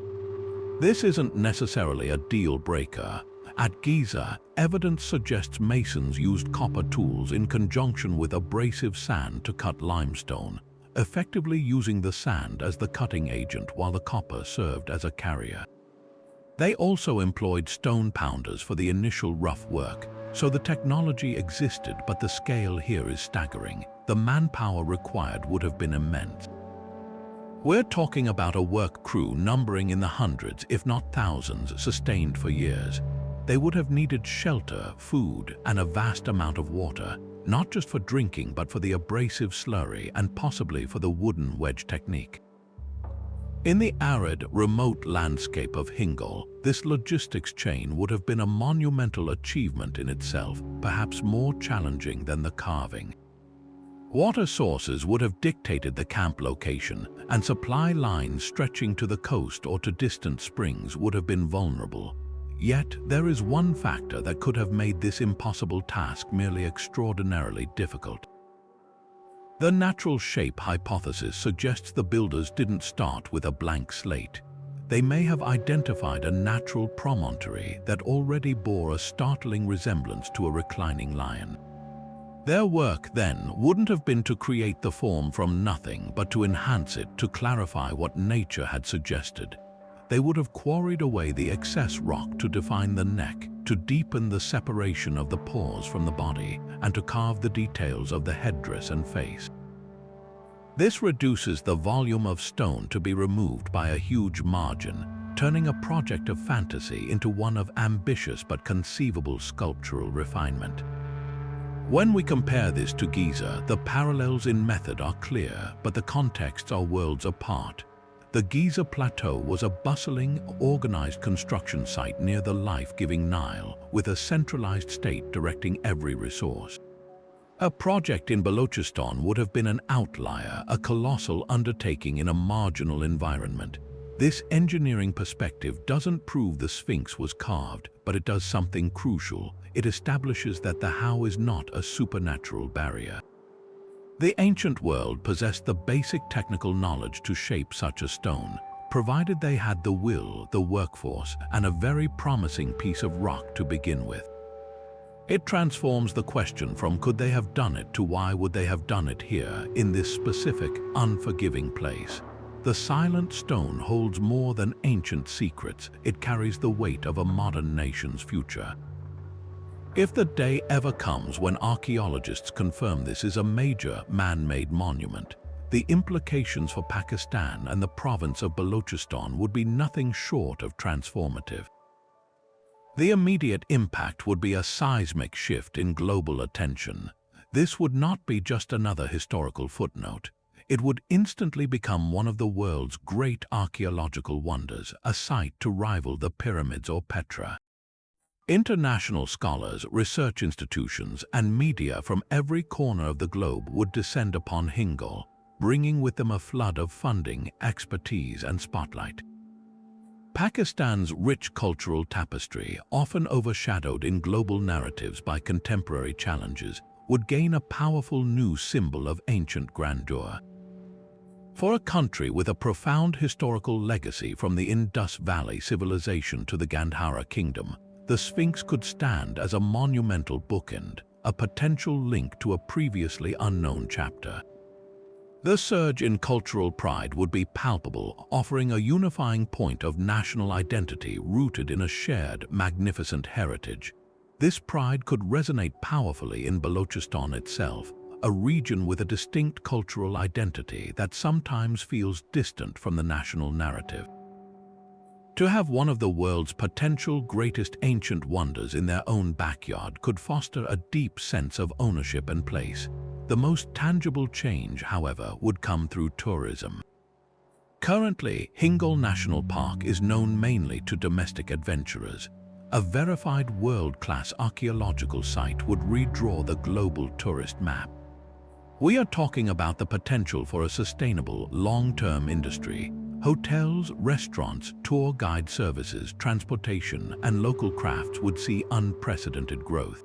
This isn't necessarily a deal breaker. At Giza, evidence suggests masons used copper tools in conjunction with abrasive sand to cut limestone, effectively using the sand as the cutting agent while the copper served as a carrier. They also employed stone pounders for the initial rough work, so the technology existed, but the scale here is staggering. The manpower required would have been immense. We're talking about a work crew numbering in the hundreds, if not thousands, sustained for years. They would have needed shelter, food, and a vast amount of water, not just for drinking but for the abrasive slurry and possibly for the wooden wedge technique. In the arid, remote landscape of Hingol, this logistics chain would have been a monumental achievement in itself, perhaps more challenging than the carving. Water sources would have dictated the camp location, and supply lines stretching to the coast or to distant springs would have been vulnerable. Yet, there is one factor that could have made this impossible task merely extraordinarily difficult. The natural shape hypothesis suggests the builders didn't start with a blank slate. They may have identified a natural promontory that already bore a startling resemblance to a reclining lion. Their work, then, wouldn't have been to create the form from nothing, but to enhance it, to clarify what nature had suggested. They would have quarried away the excess rock to define the neck, to deepen the separation of the paws from the body, and to carve the details of the headdress and face. This reduces the volume of stone to be removed by a huge margin, turning a project of fantasy into one of ambitious but conceivable sculptural refinement. When we compare this to Giza, the parallels in method are clear, but the contexts are worlds apart. The Giza Plateau was a bustling, organized construction site near the life-giving Nile, with a centralized state directing every resource. A project in Balochistan would have been an outlier, a colossal undertaking in a marginal environment. This engineering perspective doesn't prove the Sphinx was carved, but it does something crucial. It establishes that the how is not a supernatural barrier. The ancient world possessed the basic technical knowledge to shape such a stone, provided they had the will, the workforce, and a very promising piece of rock to begin with. It transforms the question from could they have done it to why would they have done it here, in this specific, unforgiving place. The silent stone holds more than ancient secrets. It carries the weight of a modern nation's future. If the day ever comes when archaeologists confirm this is a major man-made monument, the implications for Pakistan and the province of Balochistan would be nothing short of transformative. The immediate impact would be a seismic shift in global attention. This would not be just another historical footnote. It would instantly become one of the world's great archaeological wonders, a site to rival the pyramids or Petra. International scholars, research institutions, and media from every corner of the globe would descend upon Hingol, bringing with them a flood of funding, expertise, and spotlight. Pakistan's rich cultural tapestry, often overshadowed in global narratives by contemporary challenges, would gain a powerful new symbol of ancient grandeur. For a country with a profound historical legacy from the Indus Valley civilization to the Gandhara kingdom, the Sphinx could stand as a monumental bookend, a potential link to a previously unknown chapter. The surge in cultural pride would be palpable, offering a unifying point of national identity rooted in a shared, magnificent heritage. This pride could resonate powerfully in Balochistan itself, a region with a distinct cultural identity that sometimes feels distant from the national narrative. To have one of the world's potential greatest ancient wonders in their own backyard could foster a deep sense of ownership and place. The most tangible change, however, would come through tourism. Currently, Hingol National Park is known mainly to domestic adventurers. A verified world-class archaeological site would redraw the global tourist map. We are talking about the potential for a sustainable, long-term industry. Hotels, restaurants, tour guide services, transportation, and local crafts would see unprecedented growth.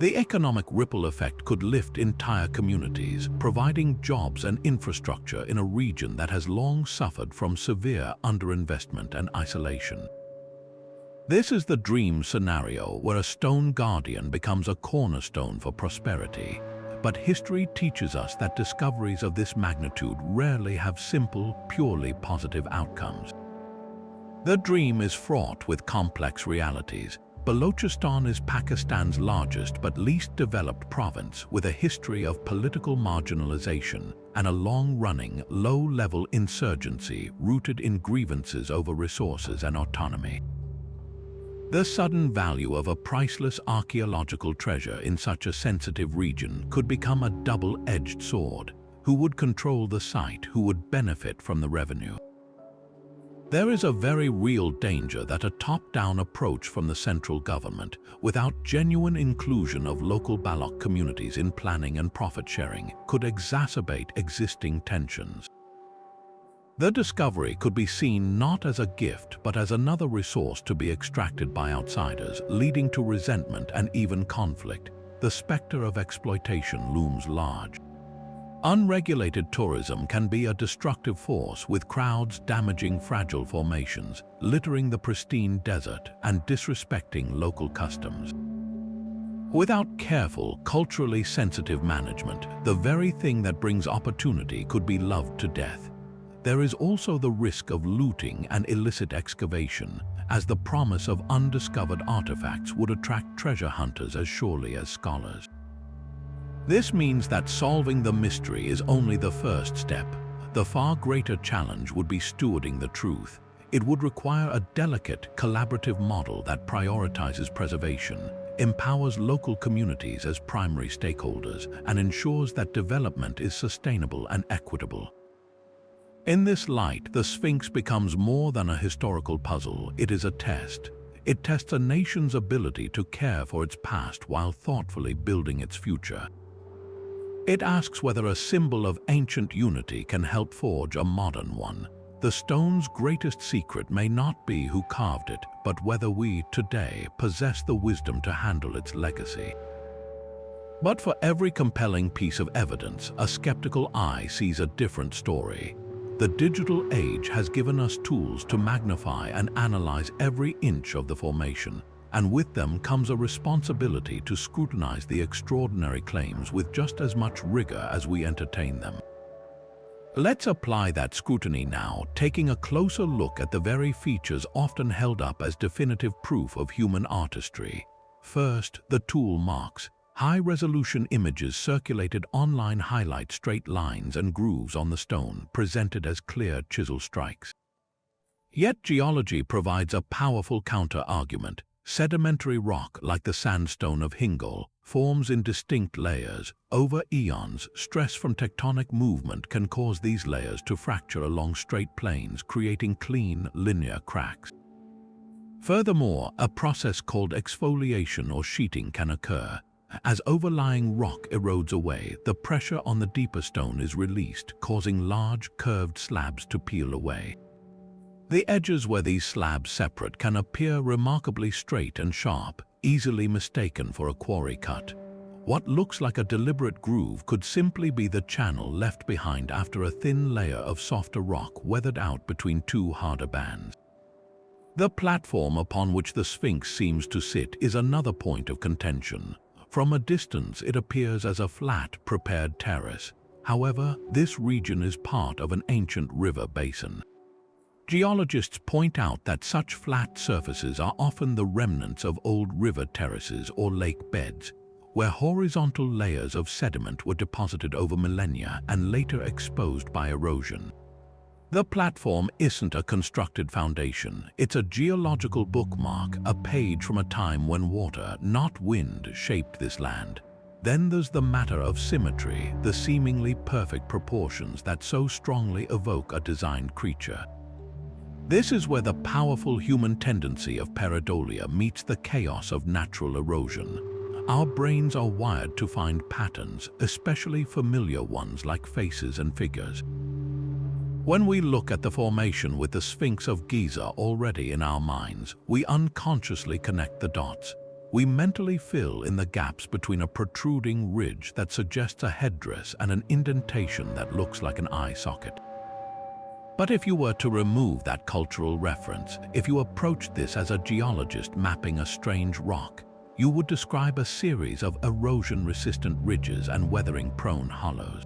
The economic ripple effect could lift entire communities, providing jobs and infrastructure in a region that has long suffered from severe underinvestment and isolation. This is the dream scenario where a stone guardian becomes a cornerstone for prosperity. But history teaches us that discoveries of this magnitude rarely have simple, purely positive outcomes. The dream is fraught with complex realities. Balochistan is Pakistan's largest but least developed province, with a history of political marginalization and a long-running, low-level insurgency rooted in grievances over resources and autonomy. The sudden value of a priceless archaeological treasure in such a sensitive region could become a double-edged sword. Who would control the site? Who would benefit from the revenue? There is a very real danger that a top-down approach from the central government, without genuine inclusion of local Baloch communities in planning and profit-sharing, could exacerbate existing tensions. The discovery could be seen not as a gift but as another resource to be extracted by outsiders, leading to resentment and even conflict. The specter of exploitation looms large. Unregulated tourism can be a destructive force, with crowds damaging fragile formations, littering the pristine desert, and disrespecting local customs. Without careful, culturally sensitive management, the very thing that brings opportunity could be loved to death. There is also the risk of looting and illicit excavation, as the promise of undiscovered artifacts would attract treasure hunters as surely as scholars. This means that solving the mystery is only the first step. The far greater challenge would be stewarding the truth. It would require a delicate, collaborative model that prioritizes preservation, empowers local communities as primary stakeholders, and ensures that development is sustainable and equitable. In this light, the Sphinx becomes more than a historical puzzle. It is a test. It tests a nation's ability to care for its past while thoughtfully building its future. It asks whether a symbol of ancient unity can help forge a modern one. The stone's greatest secret may not be who carved it, but whether we, today, possess the wisdom to handle its legacy. But for every compelling piece of evidence, a skeptical eye sees a different story. The digital age has given us tools to magnify and analyze every inch of the formation, and with them comes a responsibility to scrutinize the extraordinary claims with just as much rigor as we entertain them. Let's apply that scrutiny now, taking a closer look at the very features often held up as definitive proof of human artistry. First, the tool marks. High-resolution images circulated online highlight straight lines and grooves on the stone, presented as clear chisel strikes. Yet geology provides a powerful counter-argument. Sedimentary rock, like the sandstone of Hingol, forms in distinct layers. Over eons, stress from tectonic movement can cause these layers to fracture along straight planes, creating clean, linear cracks. Furthermore, a process called exfoliation or sheeting can occur. As overlying rock erodes away, the pressure on the deeper stone is released, causing large, curved slabs to peel away. The edges where these slabs separate can appear remarkably straight and sharp, easily mistaken for a quarry cut. What looks like a deliberate groove could simply be the channel left behind after a thin layer of softer rock weathered out between two harder bands. The platform upon which the Sphinx seems to sit is another point of contention. From a distance, it appears as a flat, prepared terrace. However, this region is part of an ancient river basin. Geologists point out that such flat surfaces are often the remnants of old river terraces or lake beds, where horizontal layers of sediment were deposited over millennia and later exposed by erosion. The platform isn't a constructed foundation, it's a geological bookmark, a page from a time when water, not wind, shaped this land. Then there's the matter of symmetry, the seemingly perfect proportions that so strongly evoke a designed creature. This is where the powerful human tendency of pareidolia meets the chaos of natural erosion. Our brains are wired to find patterns, especially familiar ones like faces and figures. When we look at the formation with the Sphinx of Giza already in our minds, we unconsciously connect the dots. We mentally fill in the gaps between a protruding ridge that suggests a headdress and an indentation that looks like an eye socket. But if you were to remove that cultural reference, if you approached this as a geologist mapping a strange rock, you would describe a series of erosion-resistant ridges and weathering-prone hollows.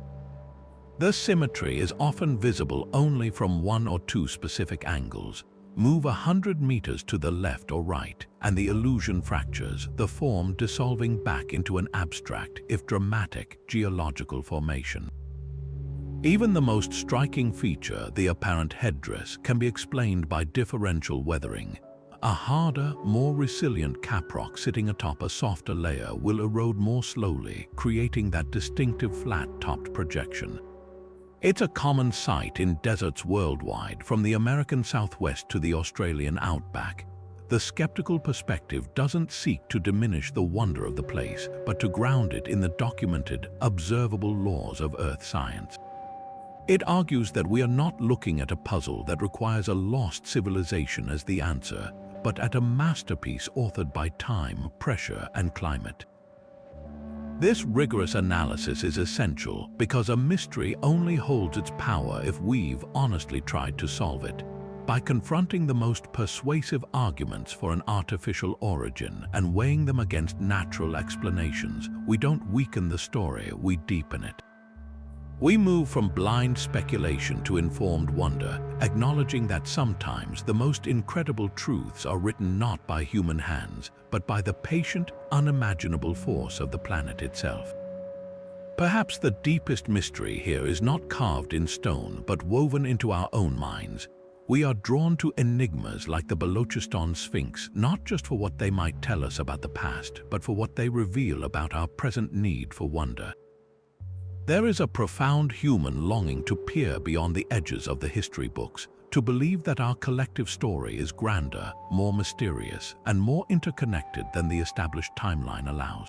The symmetry is often visible only from one or two specific angles. Move 100 meters to the left or right, and the illusion fractures, the form dissolving back into an abstract, if dramatic, geological formation. Even the most striking feature, the apparent headdress, can be explained by differential weathering. A harder, more resilient caprock sitting atop a softer layer will erode more slowly, creating that distinctive flat-topped projection. It's a common sight in deserts worldwide, from the American Southwest to the Australian outback. The skeptical perspective doesn't seek to diminish the wonder of the place, but to ground it in the documented, observable laws of earth science. It argues that we are not looking at a puzzle that requires a lost civilization as the answer, but at a masterpiece authored by time, pressure, and climate. This rigorous analysis is essential because a mystery only holds its power if we've honestly tried to solve it. By confronting the most persuasive arguments for an artificial origin and weighing them against natural explanations, we don't weaken the story, we deepen it. We move from blind speculation to informed wonder, acknowledging that sometimes the most incredible truths are written not by human hands, but by the patient, unimaginable force of the planet itself. Perhaps the deepest mystery here is not carved in stone, but woven into our own minds. We are drawn to enigmas like the Balochistan Sphinx, not just for what they might tell us about the past, but for what they reveal about our present need for wonder. There is a profound human longing to peer beyond the edges of the history books, to believe that our collective story is grander, more mysterious, and more interconnected than the established timeline allows.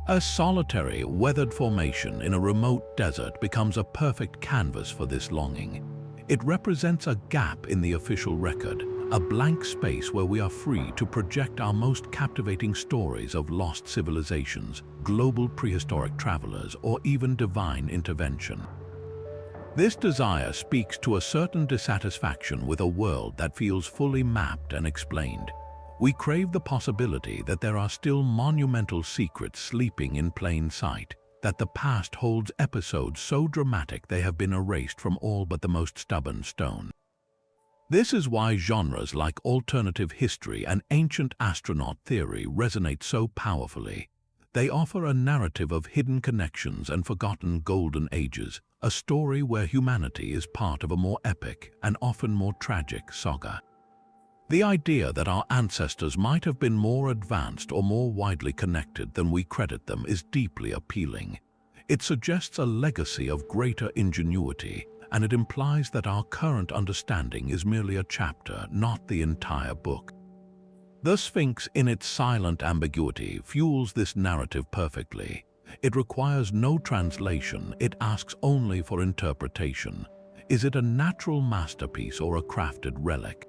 A solitary, weathered formation in a remote desert becomes a perfect canvas for this longing. It represents a gap in the official record, a blank space where we are free to project our most captivating stories of lost civilizations, global prehistoric travelers, or even divine intervention. This desire speaks to a certain dissatisfaction with a world that feels fully mapped and explained. We crave the possibility that there are still monumental secrets sleeping in plain sight, that the past holds episodes so dramatic they have been erased from all but the most stubborn stone. This is why genres like alternative history and ancient astronaut theory resonate so powerfully. They offer a narrative of hidden connections and forgotten golden ages, a story where humanity is part of a more epic and often more tragic saga. The idea that our ancestors might have been more advanced or more widely connected than we credit them is deeply appealing. It suggests a legacy of greater ingenuity, and it implies that our current understanding is merely a chapter, not the entire book. The Sphinx, in its silent ambiguity, fuels this narrative perfectly. It requires no translation, it asks only for interpretation. Is it a natural masterpiece or a crafted relic?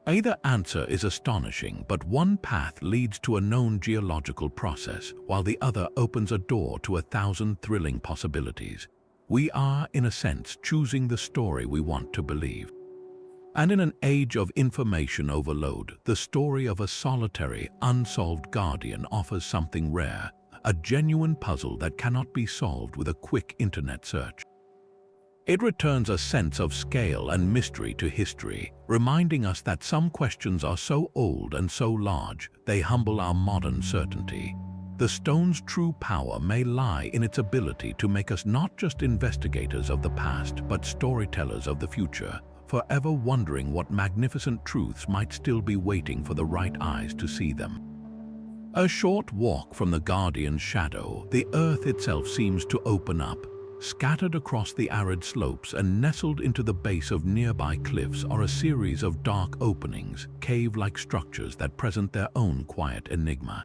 Either answer is astonishing, but one path leads to a known geological process, while the other opens a door to 1,000 thrilling possibilities. We are, in a sense, choosing the story we want to believe. And in an age of information overload, the story of a solitary, unsolved guardian offers something rare, a genuine puzzle that cannot be solved with a quick internet search. It returns a sense of scale and mystery to history, reminding us that some questions are so old and so large, they humble our modern certainty. The stone's true power may lie in its ability to make us not just investigators of the past, but storytellers of the future, forever wondering what magnificent truths might still be waiting for the right eyes to see them. A short walk from the guardian's shadow, the earth itself seems to open up. Scattered across the arid slopes and nestled into the base of nearby cliffs are a series of dark openings, cave-like structures that present their own quiet enigma.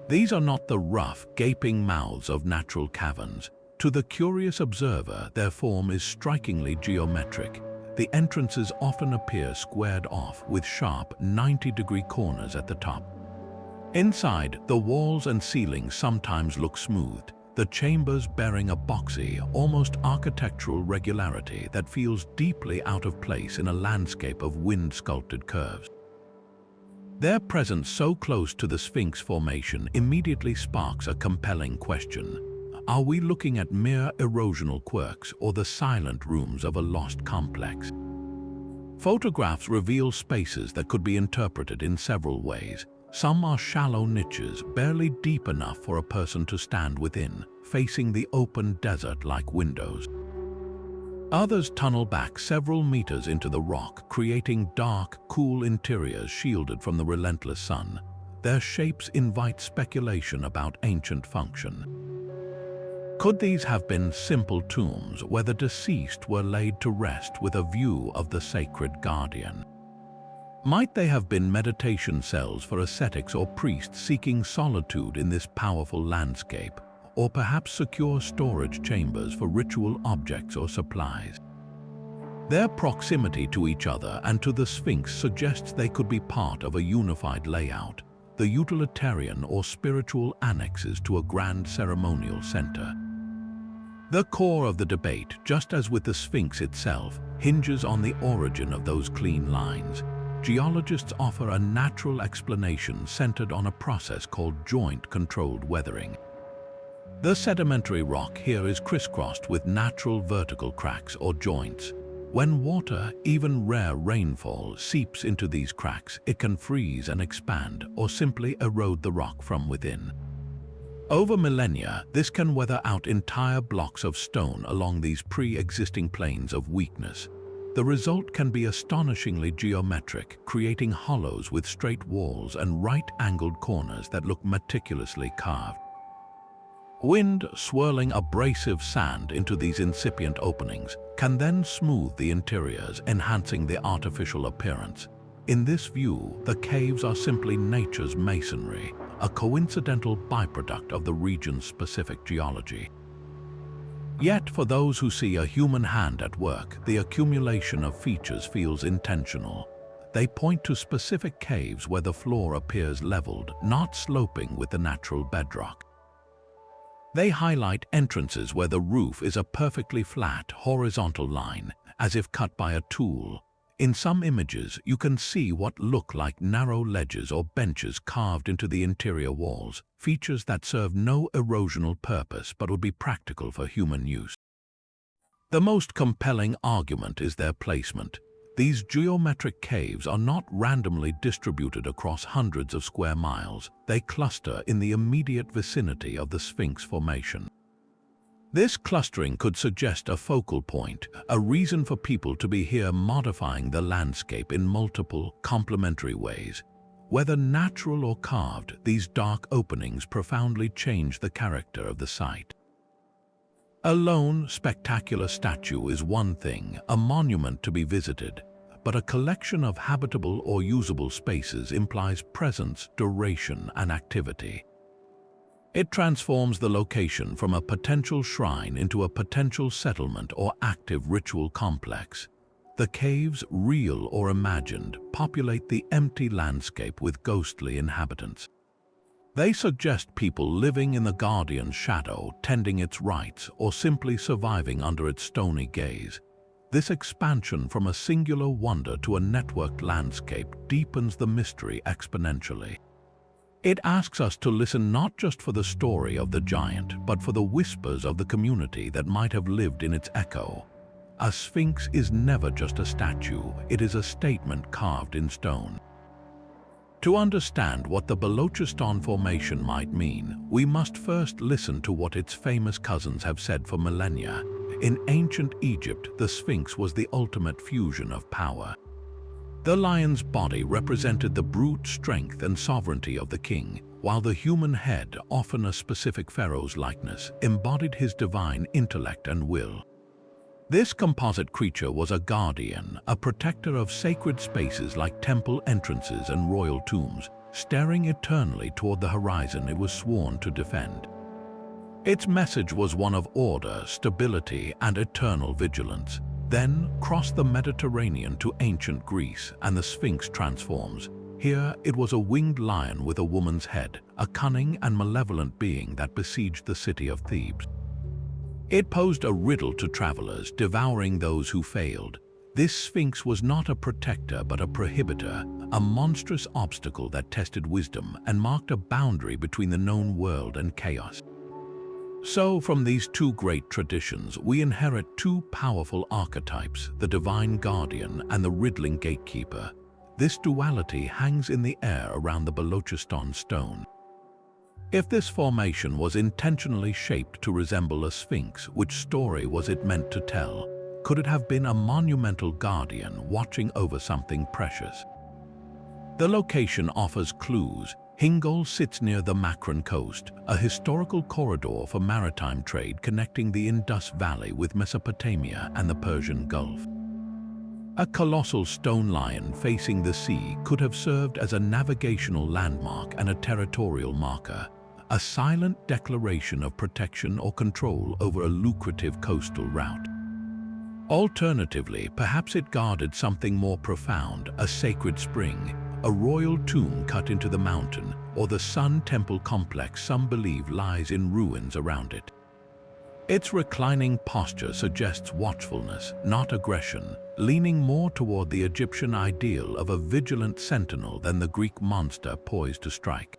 These are not the rough, gaping mouths of natural caverns. To the curious observer, their form is strikingly geometric. The entrances often appear squared off, with sharp, 90-degree corners at the top. Inside, the walls and ceilings sometimes look smoothed, the chambers bearing a boxy, almost architectural regularity that feels deeply out of place in a landscape of wind-sculpted curves. Their presence so close to the Sphinx formation immediately sparks a compelling question. Are we looking at mere erosional quirks or the silent rooms of a lost complex? Photographs reveal spaces that could be interpreted in several ways. Some are shallow niches, barely deep enough for a person to stand within, facing the open desert like windows. Others tunnel back several meters into the rock, creating dark, cool interiors shielded from the relentless sun. Their shapes invite speculation about ancient function. Could these have been simple tombs where the deceased were laid to rest with a view of the sacred guardian? Might they have been meditation cells for ascetics or priests seeking solitude in this powerful landscape, or perhaps secure storage chambers for ritual objects or supplies? Their proximity to each other and to the Sphinx suggests they could be part of a unified layout, the utilitarian or spiritual annexes to a grand ceremonial center. The core of the debate, just as with the Sphinx itself, hinges on the origin of those clean lines. Geologists offer a natural explanation centered on a process called joint-controlled weathering. The sedimentary rock here is crisscrossed with natural vertical cracks or joints. When water, even rare rainfall, seeps into these cracks, it can freeze and expand or simply erode the rock from within. Over millennia, this can weather out entire blocks of stone along these pre-existing planes of weakness. The result can be astonishingly geometric, creating hollows with straight walls and right-angled corners that look meticulously carved. Wind swirling abrasive sand into these incipient openings can then smooth the interiors, enhancing the artificial appearance. In this view, the caves are simply nature's masonry, a coincidental byproduct of the region's specific geology. Yet, for those who see a human hand at work, the accumulation of features feels intentional. They point to specific caves where the floor appears leveled, not sloping with the natural bedrock. They highlight entrances where the roof is a perfectly flat, horizontal line, as if cut by a tool. In some images, you can see what look like narrow ledges or benches carved into the interior walls, features that serve no erosional purpose but would be practical for human use. The most compelling argument is their placement. These geometric caves are not randomly distributed across hundreds of square miles. They cluster in the immediate vicinity of the Sphinx formation. This clustering could suggest a focal point, a reason for people to be here, modifying the landscape in multiple, complementary ways. Whether natural or carved, these dark openings profoundly change the character of the site. A lone, spectacular statue is one thing, a monument to be visited, but a collection of habitable or usable spaces implies presence, duration, and activity. It transforms the location from a potential shrine into a potential settlement or active ritual complex. The caves, real or imagined, populate the empty landscape with ghostly inhabitants. They suggest people living in the guardian's shadow, tending its rites, or simply surviving under its stony gaze. This expansion from a singular wonder to a networked landscape deepens the mystery exponentially. It asks us to listen not just for the story of the giant, but for the whispers of the community that might have lived in its echo. A sphinx is never just a statue, it is a statement carved in stone. To understand what the Balochistan formation might mean, we must first listen to what its famous cousins have said for millennia. In ancient Egypt, the Sphinx was the ultimate fusion of power. The lion's body represented the brute strength and sovereignty of the king, while the human head, often a specific pharaoh's likeness, embodied his divine intellect and will. This composite creature was a guardian, a protector of sacred spaces like temple entrances and royal tombs, staring eternally toward the horizon it was sworn to defend. Its message was one of order, stability, and eternal vigilance. Then cross the Mediterranean to ancient Greece, and the Sphinx transforms. Here it was a winged lion with a woman's head, a cunning and malevolent being that besieged the city of Thebes. It posed a riddle to travelers, devouring those who failed. This Sphinx was not a protector but a prohibitor, a monstrous obstacle that tested wisdom and marked a boundary between the known world and chaos. So, from these two great traditions, we inherit two powerful archetypes, the divine guardian and the riddling gatekeeper. This duality hangs in the air around the Balochistan stone. If this formation was intentionally shaped to resemble a sphinx, which story was it meant to tell? Could it have been a monumental guardian watching over something precious? The location offers clues. Hingol sits near the Makran coast, a historical corridor for maritime trade connecting the Indus Valley with Mesopotamia and the Persian Gulf. A colossal stone lion facing the sea could have served as a navigational landmark and a territorial marker, a silent declaration of protection or control over a lucrative coastal route. Alternatively, perhaps it guarded something more profound, a sacred spring, a royal tomb cut into the mountain, or the Sun Temple complex some believe lies in ruins around it. Its reclining posture suggests watchfulness, not aggression, leaning more toward the Egyptian ideal of a vigilant sentinel than the Greek monster poised to strike.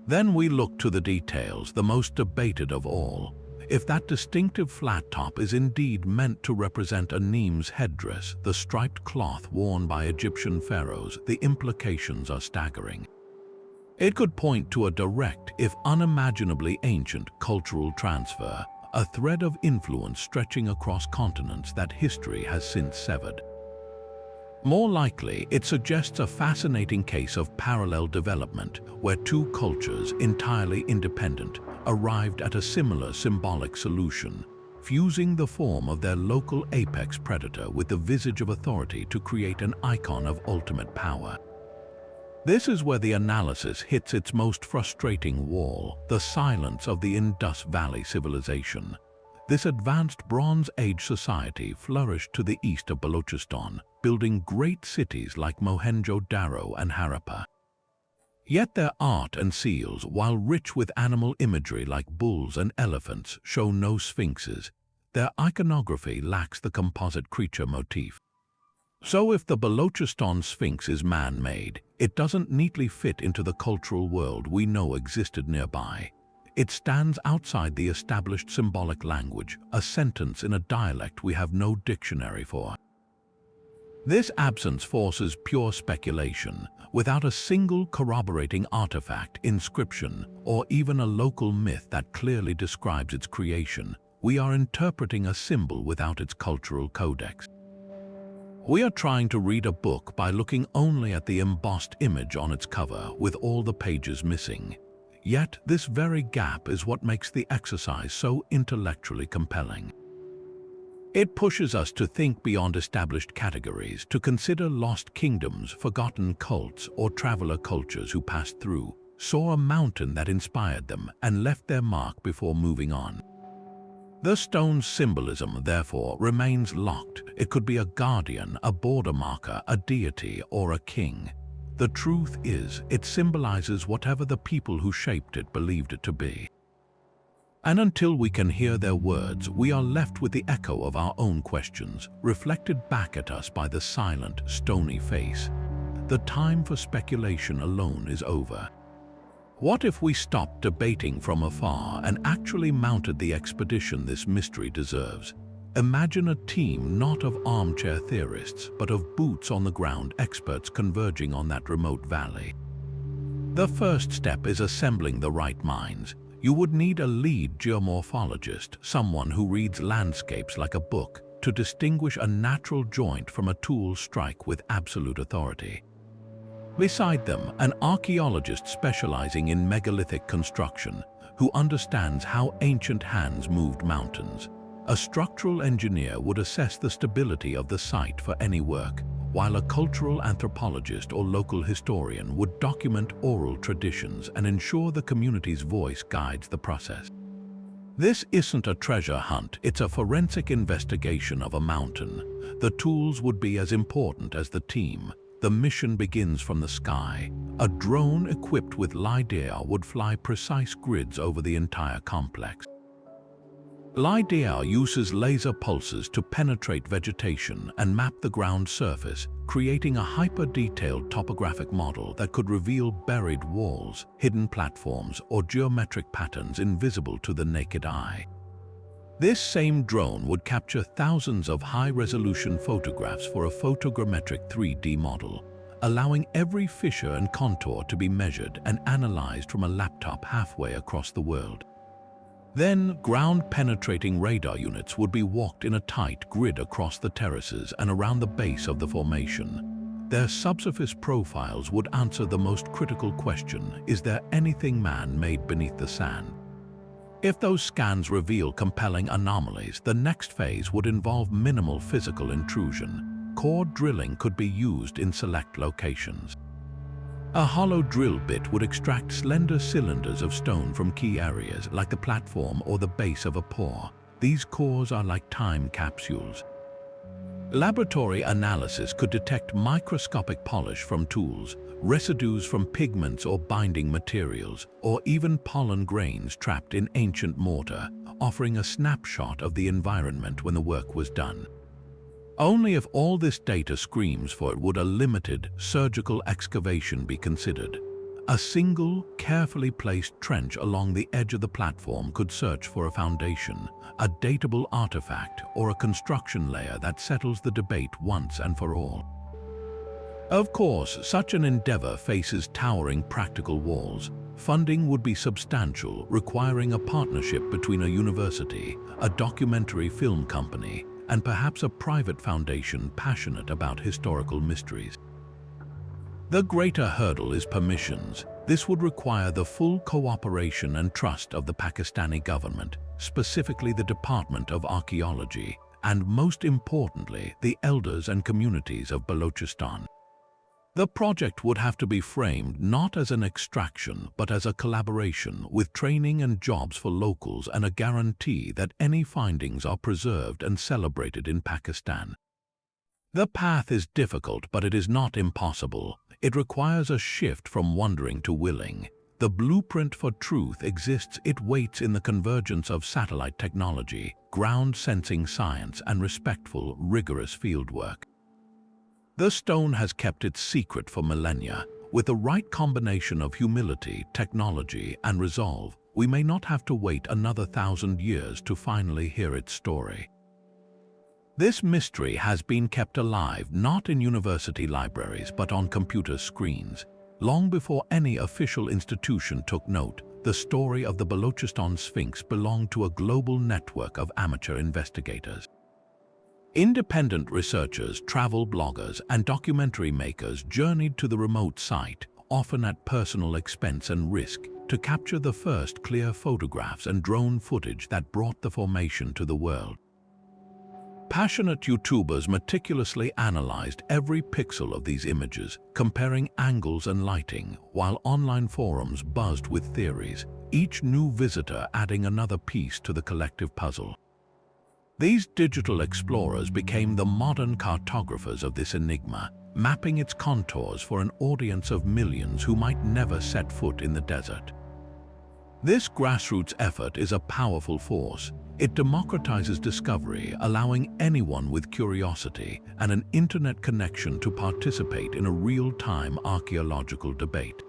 Then we look to the details, the most debated of all. If that distinctive flat top is indeed meant to represent a Nemes headdress, the striped cloth worn by Egyptian pharaohs, the implications are staggering. It could point to a direct, if unimaginably ancient, cultural transfer, a thread of influence stretching across continents that history has since severed. More likely, it suggests a fascinating case of parallel development, where two cultures, entirely independent, arrived at a similar symbolic solution, fusing the form of their local apex predator with the visage of authority to create an icon of ultimate power. This is where the analysis hits its most frustrating wall, the silence of the Indus Valley civilization. This advanced Bronze Age society flourished to the east of Balochistan, building great cities like Mohenjo-Daro and Harappa. Yet their art and seals, while rich with animal imagery like bulls and elephants, show no sphinxes. Their iconography lacks the composite creature motif. So if the Balochistan Sphinx is man-made, it doesn't neatly fit into the cultural world we know existed nearby. It stands outside the established symbolic language, a sentence in a dialect we have no dictionary for. This absence forces pure speculation. Without a single corroborating artifact, inscription, or even a local myth that clearly describes its creation, we are interpreting a symbol without its cultural codex. We are trying to read a book by looking only at the embossed image on its cover, with all the pages missing. Yet, this very gap is what makes the exercise so intellectually compelling. It pushes us to think beyond established categories, to consider lost kingdoms, forgotten cults, or traveler cultures who passed through, saw a mountain that inspired them, and left their mark before moving on. The stone's symbolism, therefore, remains locked. It could be a guardian, a border marker, a deity, or a king. The truth is, it symbolizes whatever the people who shaped it believed it to be. And until we can hear their words, we are left with the echo of our own questions, reflected back at us by the silent, stony face. The time for speculation alone is over. What if we stopped debating from afar and actually mounted the expedition this mystery deserves? Imagine a team not of armchair theorists, but of boots-on-the-ground experts converging on that remote valley. The first step is assembling the right minds. You would need a lead geomorphologist, someone who reads landscapes like a book, to distinguish a natural joint from a tool strike with absolute authority. Beside them, an archaeologist specializing in megalithic construction, who understands how ancient hands moved mountains. A structural engineer would assess the stability of the site for any work, while a cultural anthropologist or local historian would document oral traditions and ensure the community's voice guides the process. This isn't a treasure hunt, it's a forensic investigation of a mountain. The tools would be as important as the team. The mission begins from the sky. A drone equipped with LiDAR would fly precise grids over the entire complex. LiDAR uses laser pulses to penetrate vegetation and map the ground surface, creating a hyper-detailed topographic model that could reveal buried walls, hidden platforms, or geometric patterns invisible to the naked eye. This same drone would capture thousands of high-resolution photographs for a photogrammetric 3D model, allowing every fissure and contour to be measured and analyzed from a laptop halfway across the world. Then, ground-penetrating radar units would be walked in a tight grid across the terraces and around the base of the formation. Their subsurface profiles would answer the most critical question: is there anything man-made beneath the sand? If those scans reveal compelling anomalies, the next phase would involve minimal physical intrusion. Core drilling could be used in select locations. A hollow drill bit would extract slender cylinders of stone from key areas, like the platform or the base of a pore. These cores are like time capsules. Laboratory analysis could detect microscopic polish from tools, residues from pigments or binding materials, or even pollen grains trapped in ancient mortar, offering a snapshot of the environment when the work was done. Only if all this data screams for it would a limited surgical excavation be considered. A single, carefully placed trench along the edge of the platform could search for a foundation, a datable artifact, or a construction layer that settles the debate once and for all. Of course, such an endeavor faces towering practical walls. Funding would be substantial, requiring a partnership between a university, a documentary film company, and perhaps a private foundation passionate about historical mysteries. The greater hurdle is permissions. This would require the full cooperation and trust of the Pakistani government, specifically the Department of Archaeology, and most importantly, the elders and communities of Balochistan. The project would have to be framed not as an extraction, but as a collaboration with training and jobs for locals and a guarantee that any findings are preserved and celebrated in Pakistan. The path is difficult, but it is not impossible. It requires a shift from wondering to willing. The blueprint for truth exists. It waits in the convergence of satellite technology, ground-sensing science, and respectful, rigorous fieldwork. The stone has kept its secret for millennia. With the right combination of humility, technology, and resolve, we may not have to wait another 1,000 years to finally hear its story. This mystery has been kept alive not in university libraries but on computer screens. Long before any official institution took note, the story of the Balochistan Sphinx belonged to a global network of amateur investigators. Independent researchers, travel bloggers, and documentary makers journeyed to the remote site, often at personal expense and risk, to capture the first clear photographs and drone footage that brought the formation to the world. Passionate YouTubers meticulously analyzed every pixel of these images, comparing angles and lighting, while online forums buzzed with theories, each new visitor adding another piece to the collective puzzle. These digital explorers became the modern cartographers of this enigma, mapping its contours for an audience of millions who might never set foot in the desert. This grassroots effort is a powerful force. It democratizes discovery, allowing anyone with curiosity and an internet connection to participate in a real-time archaeological debate.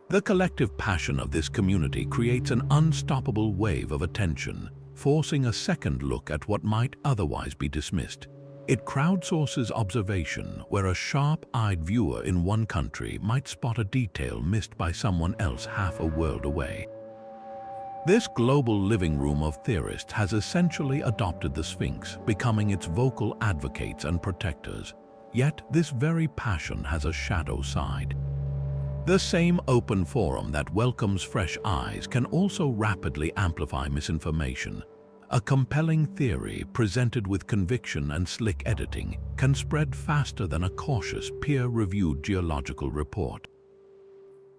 The collective passion of this community creates an unstoppable wave of attention, forcing a second look at what might otherwise be dismissed. It crowdsources observation, where a sharp-eyed viewer in one country might spot a detail missed by someone else half a world away. This global living room of theorists has essentially adopted the Sphinx, becoming its vocal advocates and protectors. Yet this very passion has a shadow side. The same open forum that welcomes fresh eyes can also rapidly amplify misinformation. A compelling theory presented with conviction and slick editing can spread faster than a cautious, peer-reviewed geological report.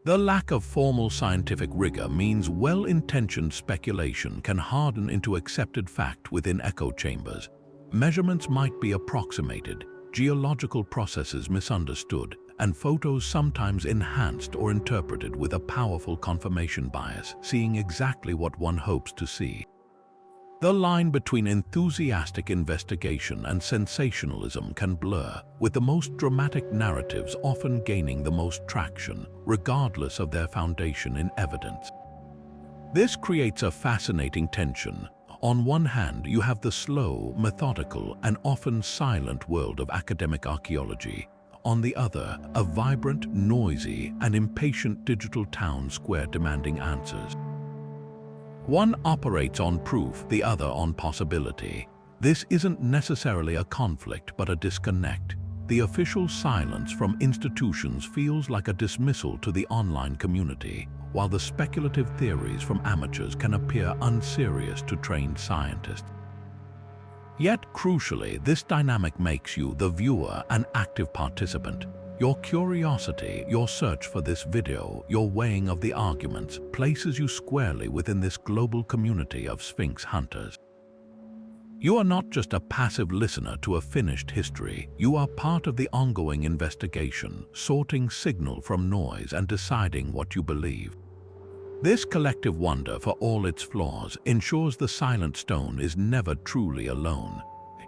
The lack of formal scientific rigor means well-intentioned speculation can harden into accepted fact within echo chambers. Measurements might be approximated, geological processes misunderstood, and photos sometimes enhanced or interpreted with a powerful confirmation bias, seeing exactly what one hopes to see. The line between enthusiastic investigation and sensationalism can blur, with the most dramatic narratives often gaining the most traction, regardless of their foundation in evidence. This creates a fascinating tension. On one hand, you have the slow, methodical, and often silent world of academic archaeology. On the other, a vibrant, noisy, and impatient digital town square demanding answers. One operates on proof, the other on possibility. This isn't necessarily a conflict, but a disconnect. The official silence from institutions feels like a dismissal to the online community, while the speculative theories from amateurs can appear unserious to trained scientists. Yet, crucially, this dynamic makes you, the viewer, an active participant. Your curiosity, your search for this video, your weighing of the arguments, places you squarely within this global community of Sphinx hunters. You are not just a passive listener to a finished history, you are part of the ongoing investigation, sorting signal from noise and deciding what you believe. This collective wonder, for all its flaws, ensures the silent stone is never truly alone.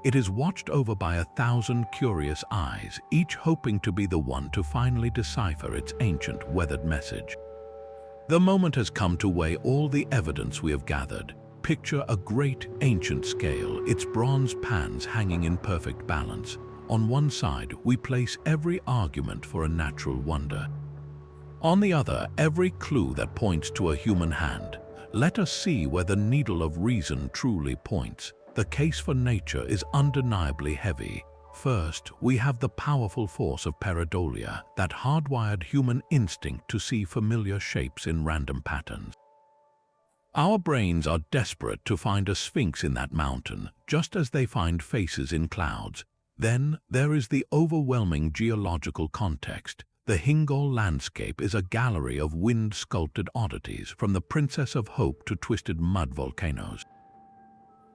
It is watched over by 1,000 curious eyes, each hoping to be the one to finally decipher its ancient, weathered message. The moment has come to weigh all the evidence we have gathered. Picture a great, ancient scale, its bronze pans hanging in perfect balance. On one side, we place every argument for a natural wonder. On the other, every clue that points to a human hand. Let us see where the needle of reason truly points. The case for nature is undeniably heavy. First, we have the powerful force of pareidolia, that hardwired human instinct to see familiar shapes in random patterns. Our brains are desperate to find a sphinx in that mountain, just as they find faces in clouds. Then, there is the overwhelming geological context. The Hingol landscape is a gallery of wind-sculpted oddities, from the Princess of Hope to twisted mud volcanoes.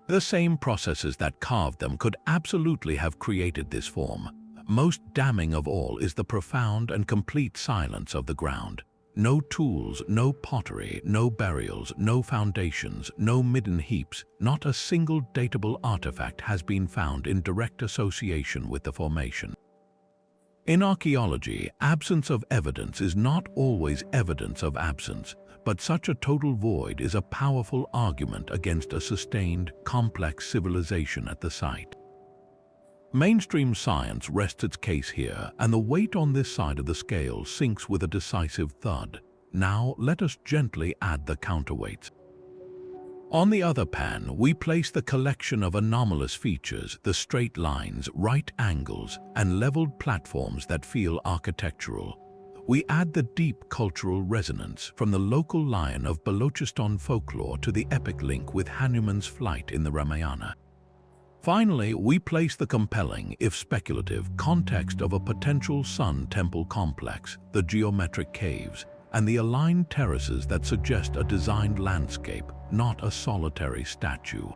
The same processes that carved them could absolutely have created this form. Most damning of all is the profound and complete silence of the ground. No tools, no pottery, no burials, no foundations, no midden heaps. Not a single datable artifact has been found in direct association with the formation. In archaeology, absence of evidence is not always evidence of absence, but such a total void is a powerful argument against a sustained, complex civilization at the site. Mainstream science rests its case here, and the weight on this side of the scale sinks with a decisive thud. Now, let us gently add the counterweights. On the other pan, we place the collection of anomalous features, the straight lines, right angles, and leveled platforms that feel architectural. We add the deep cultural resonance, from the local lion of Balochistan folklore to the epic link with Hanuman's flight in the Ramayana. Finally, we place the compelling, if speculative, context of a potential sun temple complex, the geometric caves, and the aligned terraces that suggest a designed landscape, not a solitary statue.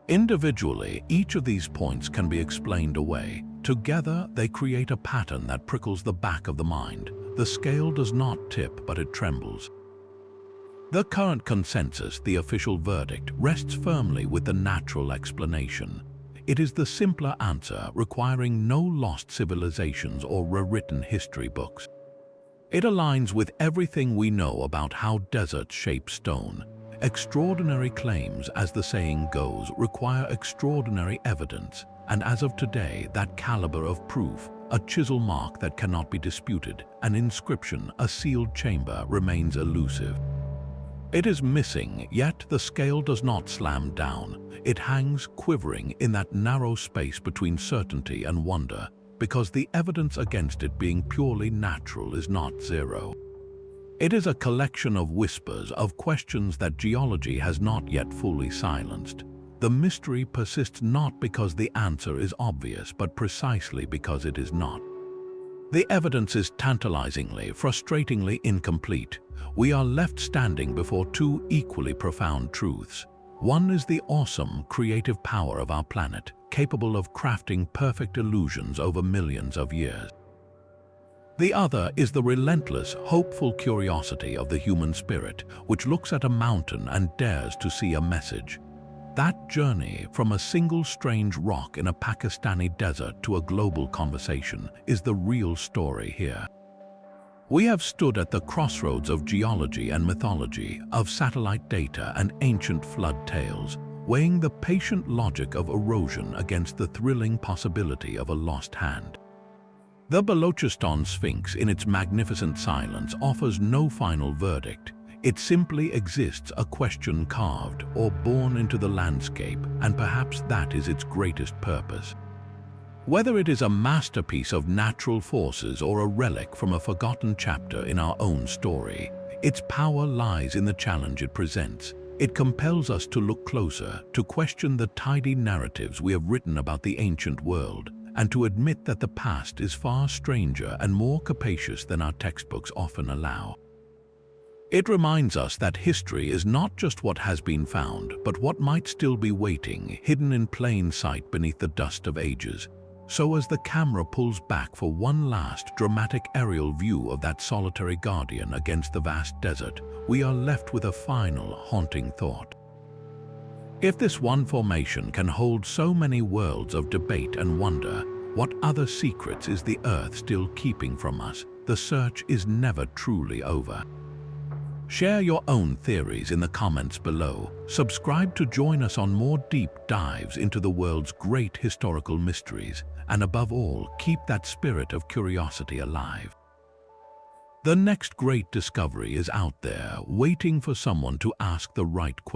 Individually, each of these points can be explained away. Together, they create a pattern that prickles the back of the mind. The scale does not tip, but it trembles. The current consensus, the official verdict, rests firmly with the natural explanation. It is the simpler answer, requiring no lost civilizations or rewritten history books. It aligns with everything we know about how deserts shape stone. Extraordinary claims, as the saying goes, require extraordinary evidence, and as of today, that caliber of proof, a chisel mark that cannot be disputed, an inscription, a sealed chamber, remains elusive. It is missing, yet the scale does not slam down. It hangs quivering in that narrow space between certainty and wonder, because the evidence against it being purely natural is not zero. It is a collection of whispers, of questions that geology has not yet fully silenced. The mystery persists not because the answer is obvious, but precisely because it is not. The evidence is tantalizingly, frustratingly incomplete. We are left standing before two equally profound truths. One is the awesome, creative power of our planet, capable of crafting perfect illusions over millions of years. The other is the relentless, hopeful curiosity of the human spirit, which looks at a mountain and dares to see a message. That journey from a single strange rock in a Pakistani desert to a global conversation is the real story here. We have stood at the crossroads of geology and mythology, of satellite data and ancient flood tales, weighing the patient logic of erosion against the thrilling possibility of a lost hand. The Balochistan Sphinx, in its magnificent silence, offers no final verdict. It simply exists, a question carved or born into the landscape, and perhaps that is its greatest purpose. Whether it is a masterpiece of natural forces or a relic from a forgotten chapter in our own story, its power lies in the challenge it presents. It compels us to look closer, to question the tidy narratives we have written about the ancient world, and to admit that the past is far stranger and more capacious than our textbooks often allow. It reminds us that history is not just what has been found, but what might still be waiting, hidden in plain sight beneath the dust of ages. So as the camera pulls back for one last dramatic aerial view of that solitary guardian against the vast desert, we are left with a final, haunting thought. If this one formation can hold so many worlds of debate and wonder, what other secrets is the Earth still keeping from us? The search is never truly over. Share your own theories in the comments below. Subscribe to join us on more deep dives into the world's great historical mysteries. And above all, keep that spirit of curiosity alive. The next great discovery is out there, waiting for someone to ask the right question.